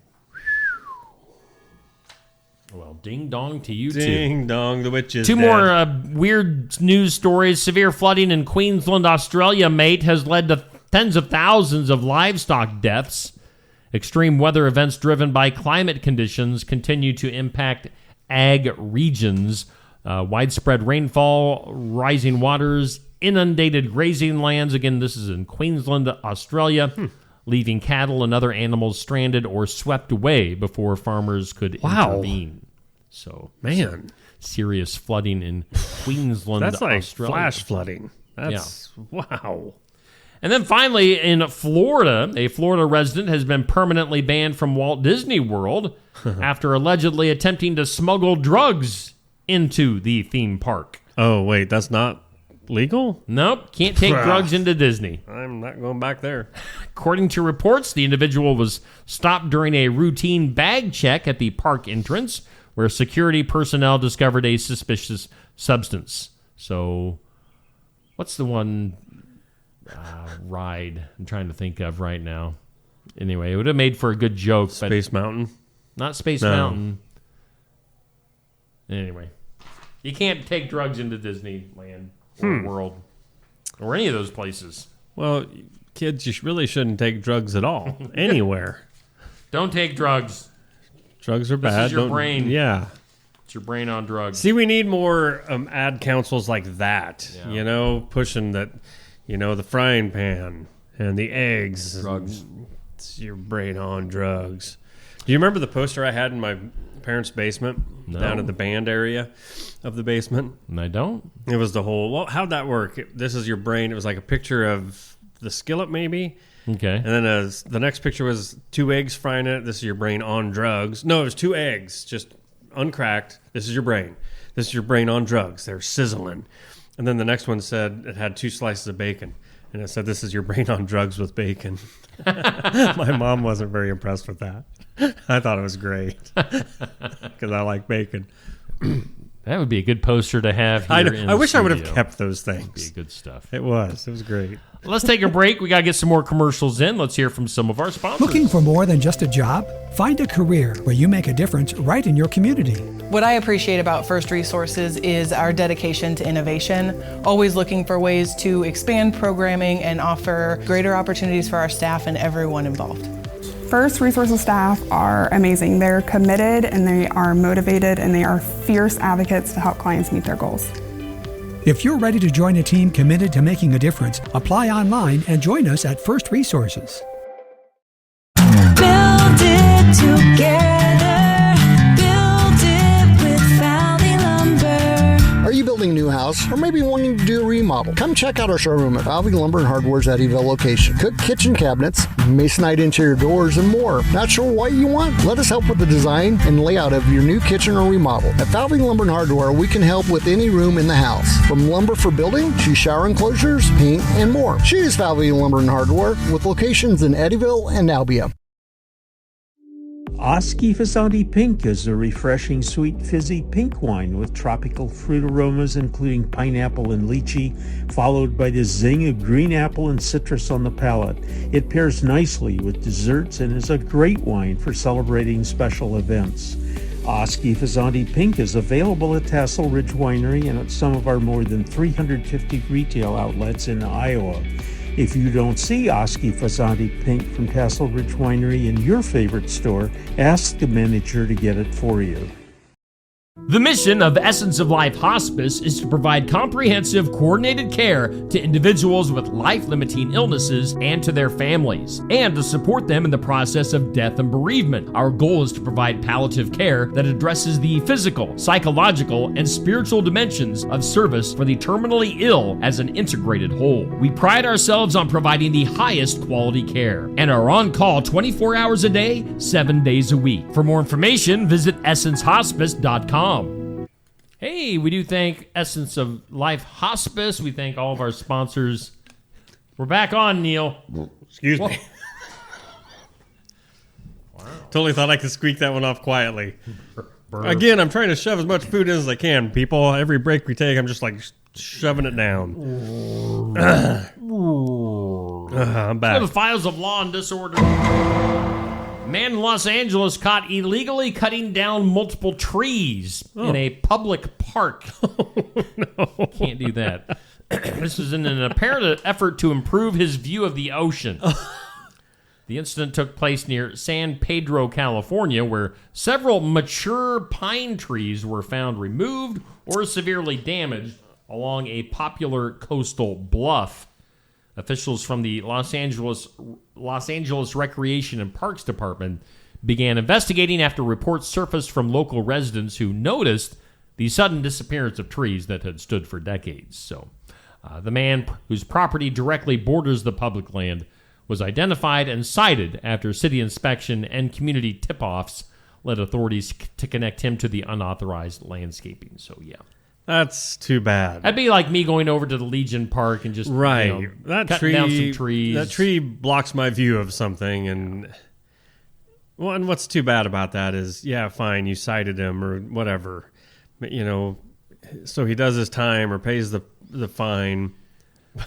Well, ding dong to you too. Ding dong, the witch is Two dead. more weird news stories. Severe flooding in Queensland, Australia, mate, has led to tens of thousands of livestock deaths. Extreme weather events driven by climate conditions continue to impact ag regions. Widespread rainfall, rising waters, inundated grazing lands. Again, this is in Queensland, Australia, leaving cattle and other animals stranded or swept away before farmers could intervene. So, man, serious flooding in Queensland, That's like Australia. flash flooding. That's wow. And then finally, in Florida, a Florida resident has been permanently banned from Walt Disney World after allegedly attempting to smuggle drugs into the theme park. Oh, wait, that's not legal? Nope, can't take drugs into Disney. I'm not going back there. According to reports, the individual was stopped during a routine bag check at the park entrance where security personnel discovered a suspicious substance. So, what's the one ride I'm trying to think of right now? Anyway, it would have made for a good joke. Space Mountain? Not Space Mountain. Anyway, you can't take drugs into Disneyland or World or any of those places. Well, kids, you really shouldn't take drugs at all, anywhere. Don't take drugs. Drugs are bad. This is your brain. Yeah. It's your brain on drugs. See, we need more ad councils like that, pushing that, the frying pan and the eggs. Drugs. It's your brain on drugs. Do you remember the poster I had in my parents' basement? No. Down in the band area of the basement? I don't. It was the whole, well, how'd that work? This is your brain. It was like a picture of the skillet, maybe. Okay. And then the next picture was 2 eggs frying it. This is your brain on drugs. No, it was 2 eggs, just uncracked. This is your brain. This is your brain on drugs. They're sizzling. And then the next one said it had 2 slices of bacon. And it said, this is your brain on drugs with bacon. My mom wasn't very impressed with that. I thought it was great because I like bacon. That would be a good poster to have here in I wish the I would have studio. kept those things. That'd be good stuff. It was great. Let's take a break. We got to get some more commercials in. Let's hear from some of our sponsors. Looking for more than just a job? Find a career where you make a difference right in your community. What I appreciate about First Resources is our dedication to innovation, always looking for ways to expand programming and offer greater opportunities for our staff and everyone involved. First Resources staff are amazing. They're committed and they are motivated and they are fierce advocates to help clients meet their goals. If you're ready to join a team committed to making a difference, apply online and join us at First Resources. Build it together. Build it with Valley Lumber. Are you building a new house or maybe wanting to do a remodel? Come check out our showroom at Valley Lumber and Hardware's Eddyville location. Cook kitchen cabinets, masonite interior doors, and more. Not sure what you want? Let us help with the design and layout of your new kitchen or remodel. At Valley Lumber and Hardware, we can help with any room in the house, from lumber for building to shower enclosures, paint, and more. Choose Valley Lumber and Hardware with locations in Eddyville and Albia. Oski Fazanti Pink is a refreshing, sweet, fizzy pink wine with tropical fruit aromas including pineapple and lychee, followed by the zing of green apple and citrus on the palate. It pairs nicely with desserts and is a great wine for celebrating special events. Oski Fazanti Pink is available at Tassel Ridge Winery and at some of our more than 350 retail outlets in Iowa. If you don't see Oski Fazanti Pink from Tassel Ridge Winery in your favorite store, ask the manager to get it for you. The mission of Essence of Life Hospice is to provide comprehensive, coordinated care to individuals with life-limiting illnesses and to their families, and to support them in the process of death and bereavement. Our goal is to provide palliative care that addresses the physical, psychological, and spiritual dimensions of service for the terminally ill as an integrated whole. We pride ourselves on providing the highest quality care and are on call 24 hours a day, 7 days a week. For more information, visit essencehospice.com. Hey, we do thank Essence of Life Hospice. We thank all of our sponsors. We're back on, Neil. Excuse me. Wow. Totally thought I could squeak that one off quietly. Again, I'm trying to shove as much food in as I can, people. Every break we take, I'm just like shoving it down. I'm back. The files of law and disorder. Man in Los Angeles caught illegally cutting down multiple trees in a public park. No. Can't do that. This is in an apparent effort to improve his view of the ocean. The incident took place near San Pedro, California, where several mature pine trees were found removed or severely damaged along a popular coastal bluff. Officials from the Los Angeles Recreation and Parks Department began investigating after reports surfaced from local residents who noticed the sudden disappearance of trees that had stood for decades. So, the man whose property directly borders the public land was identified and cited after city inspection and community tip-offs led authorities to connect him to the unauthorized landscaping. So, yeah. That's too bad. That'd be like me going over to the Legion Park and just that cutting down some trees. That tree blocks my view of something, and what's too bad about that is, yeah, fine, you cited him or whatever, but, so he does his time or pays the fine.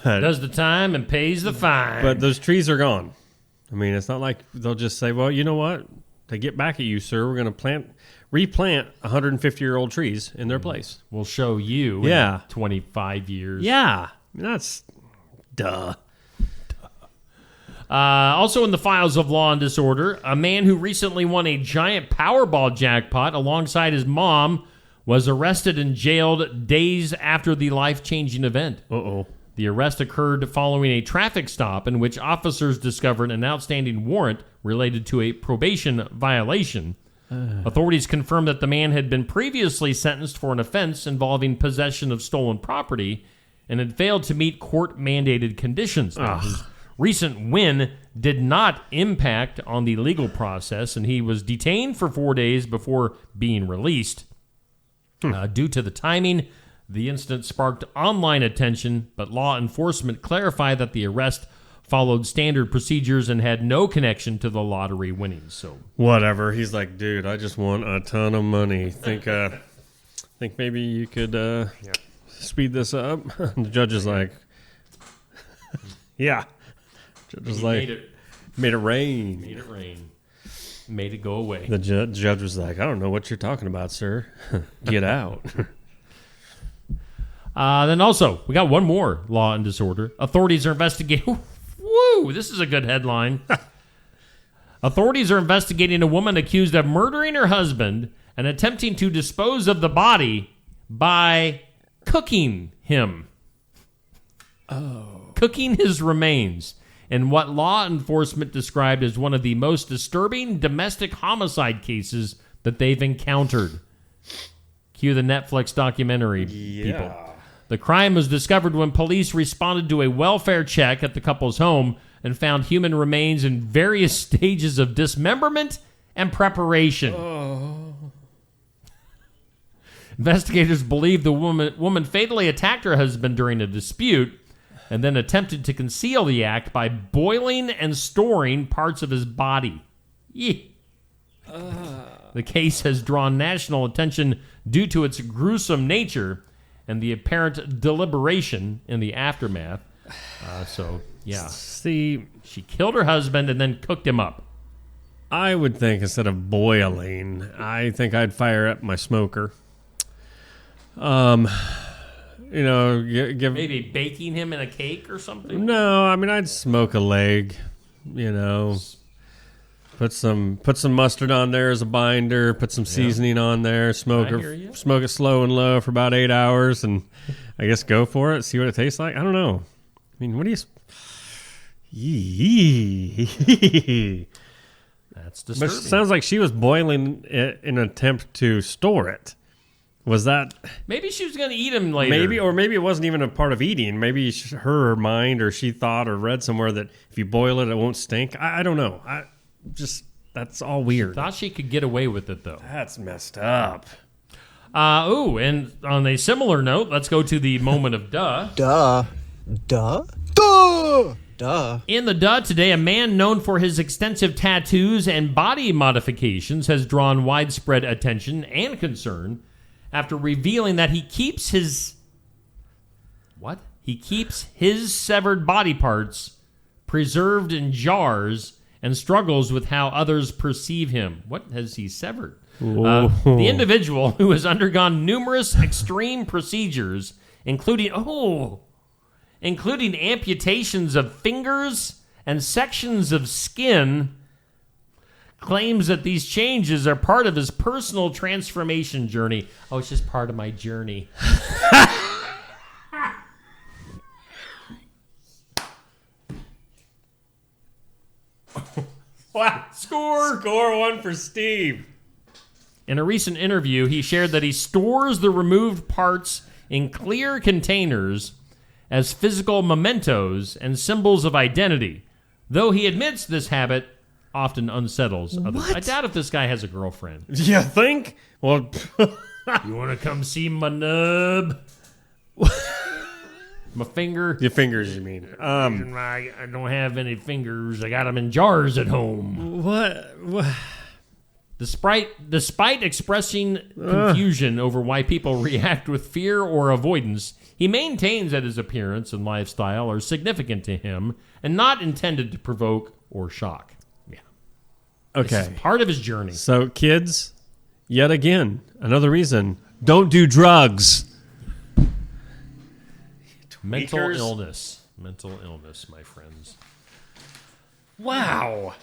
But, does the time and pays the fine. But those trees are gone. I mean, it's not like they'll just say, well, you know what? To get back at you, sir, we're going to replant 150-year-old trees in their place. We'll show you in 25 years. Yeah. That's duh. Also in the files of law and disorder, a man who recently won a giant Powerball jackpot alongside his mom was arrested and jailed days after the life-changing event. Uh-oh. The arrest occurred following a traffic stop in which officers discovered an outstanding warrant related to a probation violation. Authorities confirmed that the man had been previously sentenced for an offense involving possession of stolen property and had failed to meet court-mandated conditions. His recent win did not impact on the legal process, and he was detained for 4 days before being released. Due to the timing, the incident sparked online attention, but law enforcement clarified that the arrest followed standard procedures and had no connection to the lottery winnings. So whatever. He's like, dude, I just won a ton of money. Think Think maybe you could speed this up? And the judge is like, yeah. Judge is like, made it rain. Made it rain. Made it go away. The judge was like, I don't know what you're talking about, sir. Get out. Then also, we got one more law and disorder. Authorities are investigating. Woo! This is a good headline. Authorities are investigating a woman accused of murdering her husband and attempting to dispose of the body by cooking him. Oh. Cooking his remains in what law enforcement described as one of the most disturbing domestic homicide cases that they've encountered. Cue the Netflix documentary, people. The crime was discovered when police responded to a welfare check at the couple's home and found human remains in various stages of dismemberment and preparation. Oh. Investigators believe the woman fatally attacked her husband during a dispute and then attempted to conceal the act by boiling and storing parts of his body. The case has drawn national attention due to its gruesome nature and the apparent deliberation in the aftermath. See, she killed her husband and then cooked him up. I would think instead of boiling, I think I'd fire up my smoker. Give maybe baking him in a cake or something. No, I mean I'd smoke a leg. Put some mustard on there as a binder. Put some seasoning on there. Smoke it slow and low for about 8 hours, and I guess go for it. See what it tastes like. I don't know. I mean, what do you? That's disturbing. But it sounds like she was boiling it in an attempt to store it. Was that... Maybe she was going to eat him later. Maybe it wasn't even a part of eating. Maybe her mind, or she thought or read somewhere that if you boil it, it won't stink. I don't know. That's all weird. Thought she could get away with it, though. That's messed up. And on a similar note, let's go to the moment of duh. Duh. In the duh today, a man known for his extensive tattoos and body modifications has drawn widespread attention and concern after revealing that he keeps his severed body parts preserved in jars and struggles with how others perceive him. What has he severed? The individual, who has undergone numerous extreme procedures, including amputations of fingers and sections of skin, claims that these changes are part of his personal transformation journey. Oh, it's just part of my journey. Wow. Score one for Steve. In a recent interview, he shared that he stores the removed parts in clear containers as physical mementos and symbols of identity, though he admits this habit often unsettles others. I doubt if this guy has a girlfriend. You think? Well, you want to come see my nub? My finger? Your fingers, you mean? I don't have any fingers. I got them in jars at home. What? Despite expressing confusion over why people react with fear or avoidance, he maintains that his appearance and lifestyle are significant to him and not intended to provoke or shock. Yeah. Okay. This is part of his journey. So, kids, yet again, another reason, don't do drugs. Mental illness, my friends. Wow.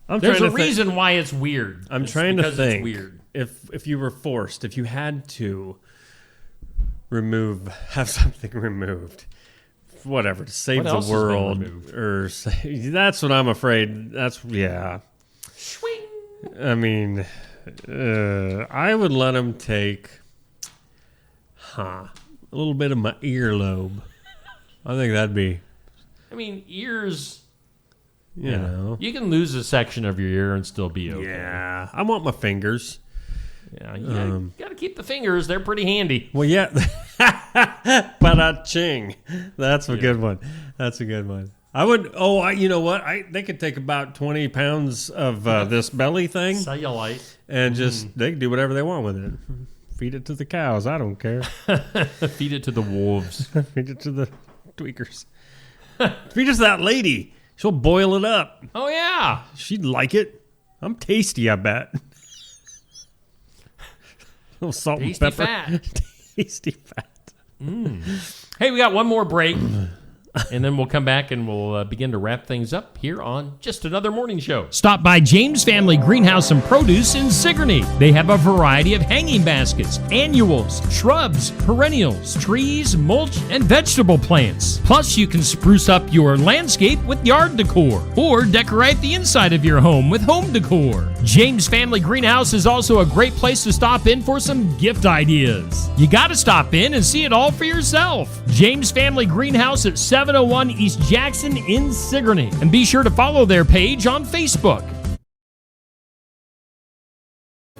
There's a reason why it's weird. I'm trying to think. It's weird. If you were forced, if you had to have something removed, whatever, to save the world, or that's what I'm afraid. Swing. I mean, I would let him take, a little bit of my earlobe. I think that'd be. I mean, ears. You know, you can lose a section of your ear and still be okay. Yeah, I want my fingers. Yeah, you got to keep the fingers. They're pretty handy. Well, yeah. Ba-da-ching. That's a good one. That's a good one. I would. You know what? They could take about 20 pounds of this belly thing, cellulite, and just they can do whatever they want with it. Feed it to the cows. I don't care. Feed it to the wolves. Feed it to the tweakers. Feed it to that lady. She'll boil it up. Oh, yeah. She'd like it. I'm tasty, I bet. Little salt Tasty and pepper. fat. Tasty fat. Hey, we got one more break, and then we'll come back and we'll begin to wrap things up here on Just Another Morning Show. Stop by James Family Greenhouse and Produce in Sigourney. They have a variety of hanging baskets, annuals, shrubs, perennials, trees, mulch, and vegetable plants. Plus, you can spruce up your landscape with yard decor or decorate the inside of your home with home decor. James Family Greenhouse is also a great place to stop in for some gift ideas. You got to stop in and see it all for yourself. James Family Greenhouse at 701 East Jackson in Sigourney. And be sure to follow their page on Facebook.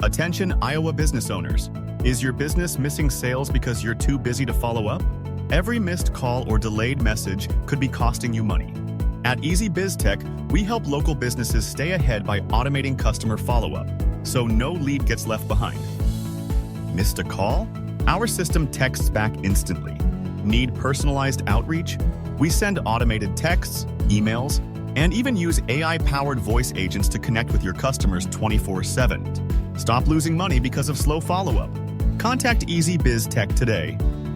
Attention Iowa business owners. Is your business missing sales because you're too busy to follow up? Every missed call or delayed message could be costing you money. At Easy Biz Tech, we help local businesses stay ahead by automating customer follow-up, so no lead gets left behind. Missed a call? Our system texts back instantly. Need personalized outreach? We send automated texts, emails, and even use AI-powered voice agents to connect with your customers 24/7. Stop losing money because of slow follow-up. Contact Easy Biz Tech today,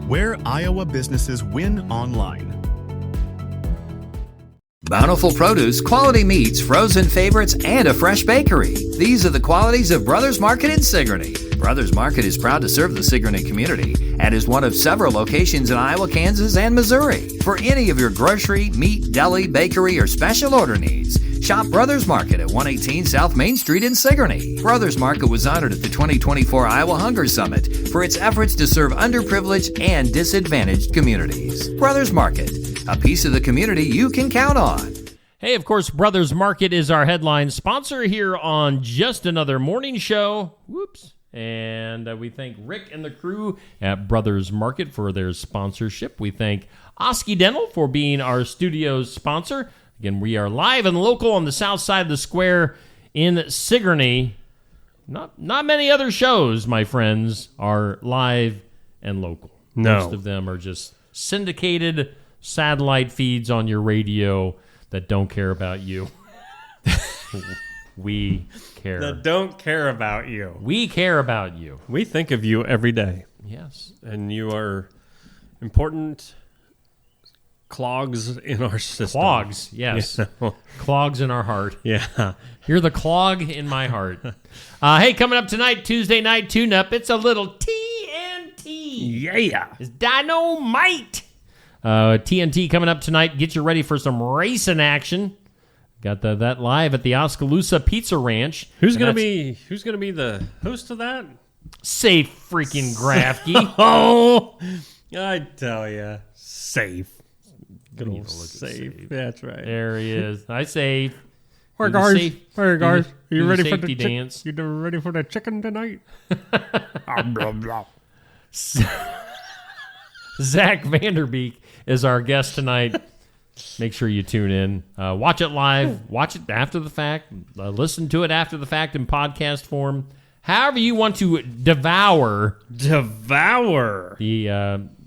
where Iowa businesses win online. Bountiful produce, quality meats, frozen favorites, and a fresh bakery. These are the qualities of Brothers Market in Sigourney. Brothers Market is proud to serve the Sigourney community and is one of several locations in Iowa, Kansas, and Missouri. For any of your grocery, meat, deli, bakery, or special order needs, shop Brothers Market at 118 South Main Street in Sigourney. Brothers Market was honored at the 2024 Iowa Hunger Summit for its efforts to serve underprivileged and disadvantaged communities. Brothers Market, a piece of the community you can count on. Hey, of course, Brothers Market is our headline sponsor here on Just Another Morning Show. Whoops. And we thank Rick and the crew at Brothers Market for their sponsorship. We thank Oski Dental for being our studio's sponsor. Again, we are live and local on the south side of the square in Sigourney. Not many other shows, my friends, are live and local. No. Most of them are just syndicated satellite feeds on your radio that don't care about you. We care. That don't care about you. We care about you. We think of you every day. Yes. And you are important clogs in our system. Clogs, yes. You know? Clogs in our heart. Yeah. You're the clog in my heart. Hey, coming up tonight, Tuesday night tune-up, it's a little TNT. Yeah. It's dynamite. TNT coming up tonight. Get you ready for some racing action. Got that live at the Oskaloosa Pizza Ranch. Who's gonna be the host of that? Saif freaking Grafke. Oh, I tell ya, Saif. Good old Saif. That's right. There he is. Hi, Saif. Where guys? Where guys? Are you ready for the dance? You ready for the chicken tonight? Blah, blah. Zach Vanderbeek is our guest tonight. Make sure you tune in. Watch it live. Watch it after the fact. Listen to it after the fact in podcast form. However you want to devour the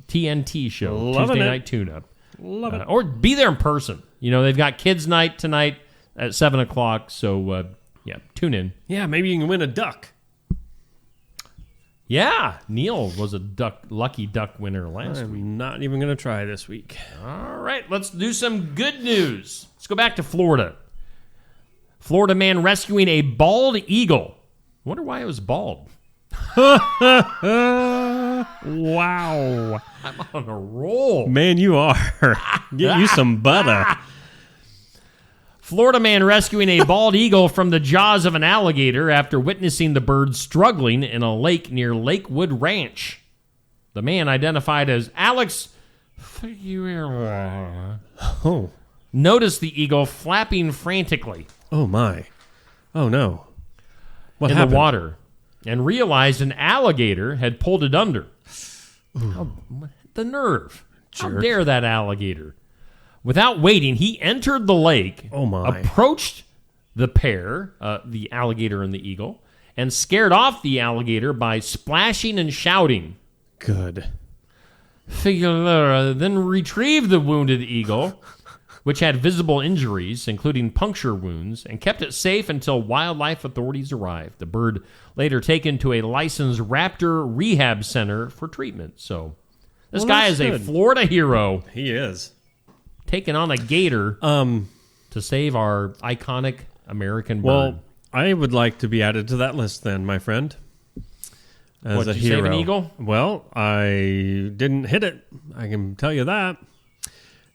TNT show, Loving Tuesday it. Night Tune-Up. Love it. Or be there in person. You know, they've got kids' night tonight at 7 o'clock. So, yeah, tune in. Yeah, maybe you can win a duck. Yeah, Neil was a lucky duck winner last week. I'm not even going to try this week. All right, let's do some good news. Let's go back to Florida. Florida man rescuing a bald eagle. I wonder why it was bald. Wow. I'm on a roll. Man, you are. Get you some butter. Florida man rescuing a bald eagle from the jaws of an alligator after witnessing the bird struggling in a lake near Lakewood Ranch. The man, identified as Alex Figueroa, noticed the eagle flapping frantically. Oh, my. Oh, no. What in happened? the water and realized an alligator had pulled it under. The nerve. How Jerk. dare that alligator? Without waiting, he entered the lake, Oh, my. approached the pair, the alligator and the eagle, and scared off the alligator by splashing and shouting. Good. Figueroa then retrieved the wounded eagle, which had visible injuries, including puncture wounds, and kept it safe until wildlife authorities arrived. The bird later taken to a licensed raptor rehab center for treatment. So this guy is a Florida hero. He is. Taking on a gator to save our iconic American bird. Well, I would like to be added to that list then, my friend. As a did you hero. save an eagle? Well, I didn't hit it. I can tell you that.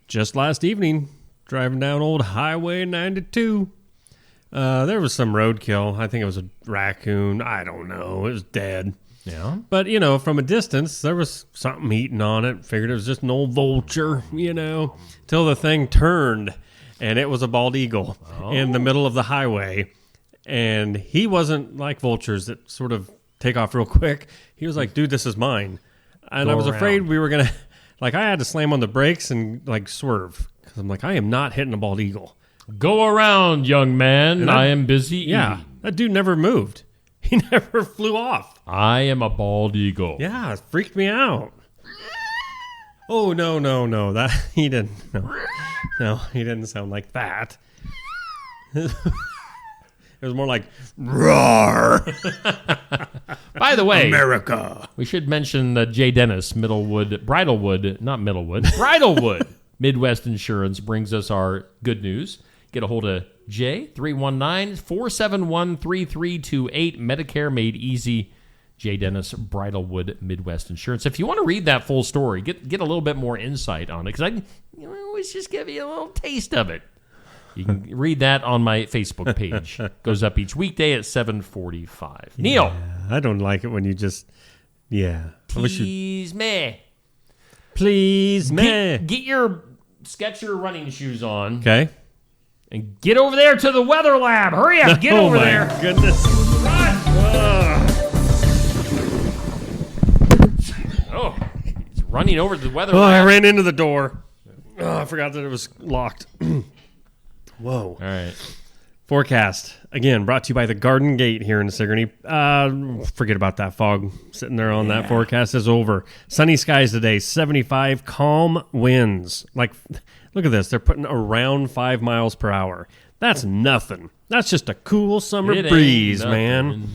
Just last evening, driving down old Highway 92, there was some roadkill. I think it was a raccoon. I don't know. It was dead. Yeah. But, from a distance, there was something eating on it. Figured it was just an old vulture, till the thing turned, and it was a bald eagle in the middle of the highway. And he wasn't like vultures that sort of take off real quick. He was like, dude, this is mine. And I was afraid we were going to, I had to slam on the brakes and, swerve. Because I'm like, I am not hitting a bald eagle. Go around, young man. I am busy eating. That dude never moved. He never flew off. I am a bald eagle. Yeah, it freaked me out. Oh, no. That he didn't. No, he didn't sound like that. It was more like, roar. By the way, America. We should mention that Jay Dennis, Bridalwood, Midwest Insurance brings us our good news. Get a hold of Jay, 319-471-3328. Medicare made easy. Jay Dennis, Bridalwood, Midwest Insurance. If you want to read that full story, get a little bit more insight on it, because I always just give you a little taste of it. You can read that on my Facebook page. Goes up each weekday at 7:45. Neil. Yeah, I don't like it when you just, Tease me. Please me. Get your Skechers running shoes on. Okay. And get over there to the weather lab. Hurry up. Get over there. Oh, my goodness. Oh, he's running over to the weather lab. lab. I ran into the door. Oh, I forgot that it was locked. Whoa. All right. Forecast, again, brought to you by the Garden Gate here in Sigourney. Forget about that fog sitting there on that forecast is over. Sunny skies today, 75, calm winds. Look at this. They're putting around 5 miles per hour. That's nothing. That's just a cool summer breeze, man.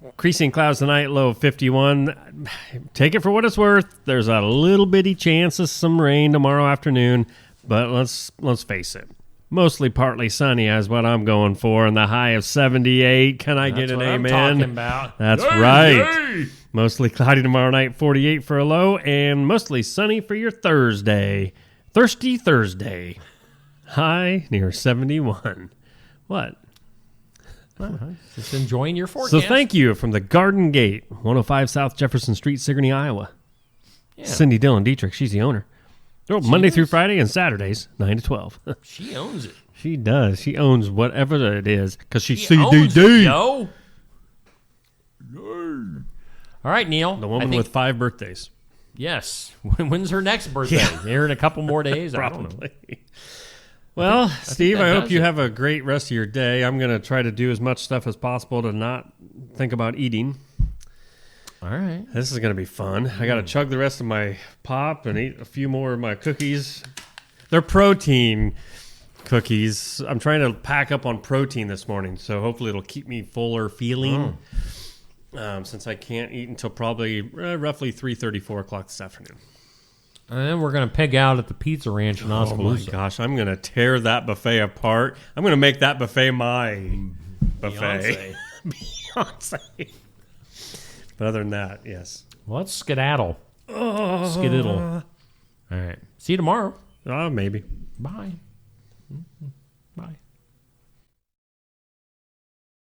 Increasing clouds tonight, low of 51. Take it for what it's worth. There's a little bitty chance of some rain tomorrow afternoon, but let's face it. Mostly partly sunny is what I'm going for, and the high of 78. Can I get an amen? That's what I'm talking about. That's right. Mostly cloudy tomorrow night, 48 for a low, and mostly sunny for your Thursday. Thirsty Thursday. High near 71. What? Just enjoying your forecast. So thank you from the Garden Gate, 105 South Jefferson Street, Sigourney, Iowa. Yeah. Cindy Dillon Dietrich, she's the owner. They're open Monday through Friday and Saturdays, 9 to 12. She owns it. She does. She owns whatever it is because she's She owns CDD. it, yo. All right, Neil. The woman with 5 birthdays. Yes. When's her next birthday? Here in a couple more days? I don't know. Well, Steve, I hope you it. have a great rest of your day. I'm going to try to do as much stuff as possible to not think about eating. All right. This is going to be fun. I got to chug the rest of my pop and eat a few more of my cookies. They're protein cookies. I'm trying to pack up on protein this morning, so hopefully it'll keep me fuller feeling. Since I can't eat until probably roughly 3:30, 4 o'clock this afternoon. And then we're going to pig out at the Pizza Ranch in Oskaloosa. Oh, my gosh. I'm going to tear that buffet apart. I'm going to make that buffet my buffet. Beyonce. But other than that, yes. Well, let's skedaddle. Skedaddle. All right. See you tomorrow. Maybe. Bye. Bye.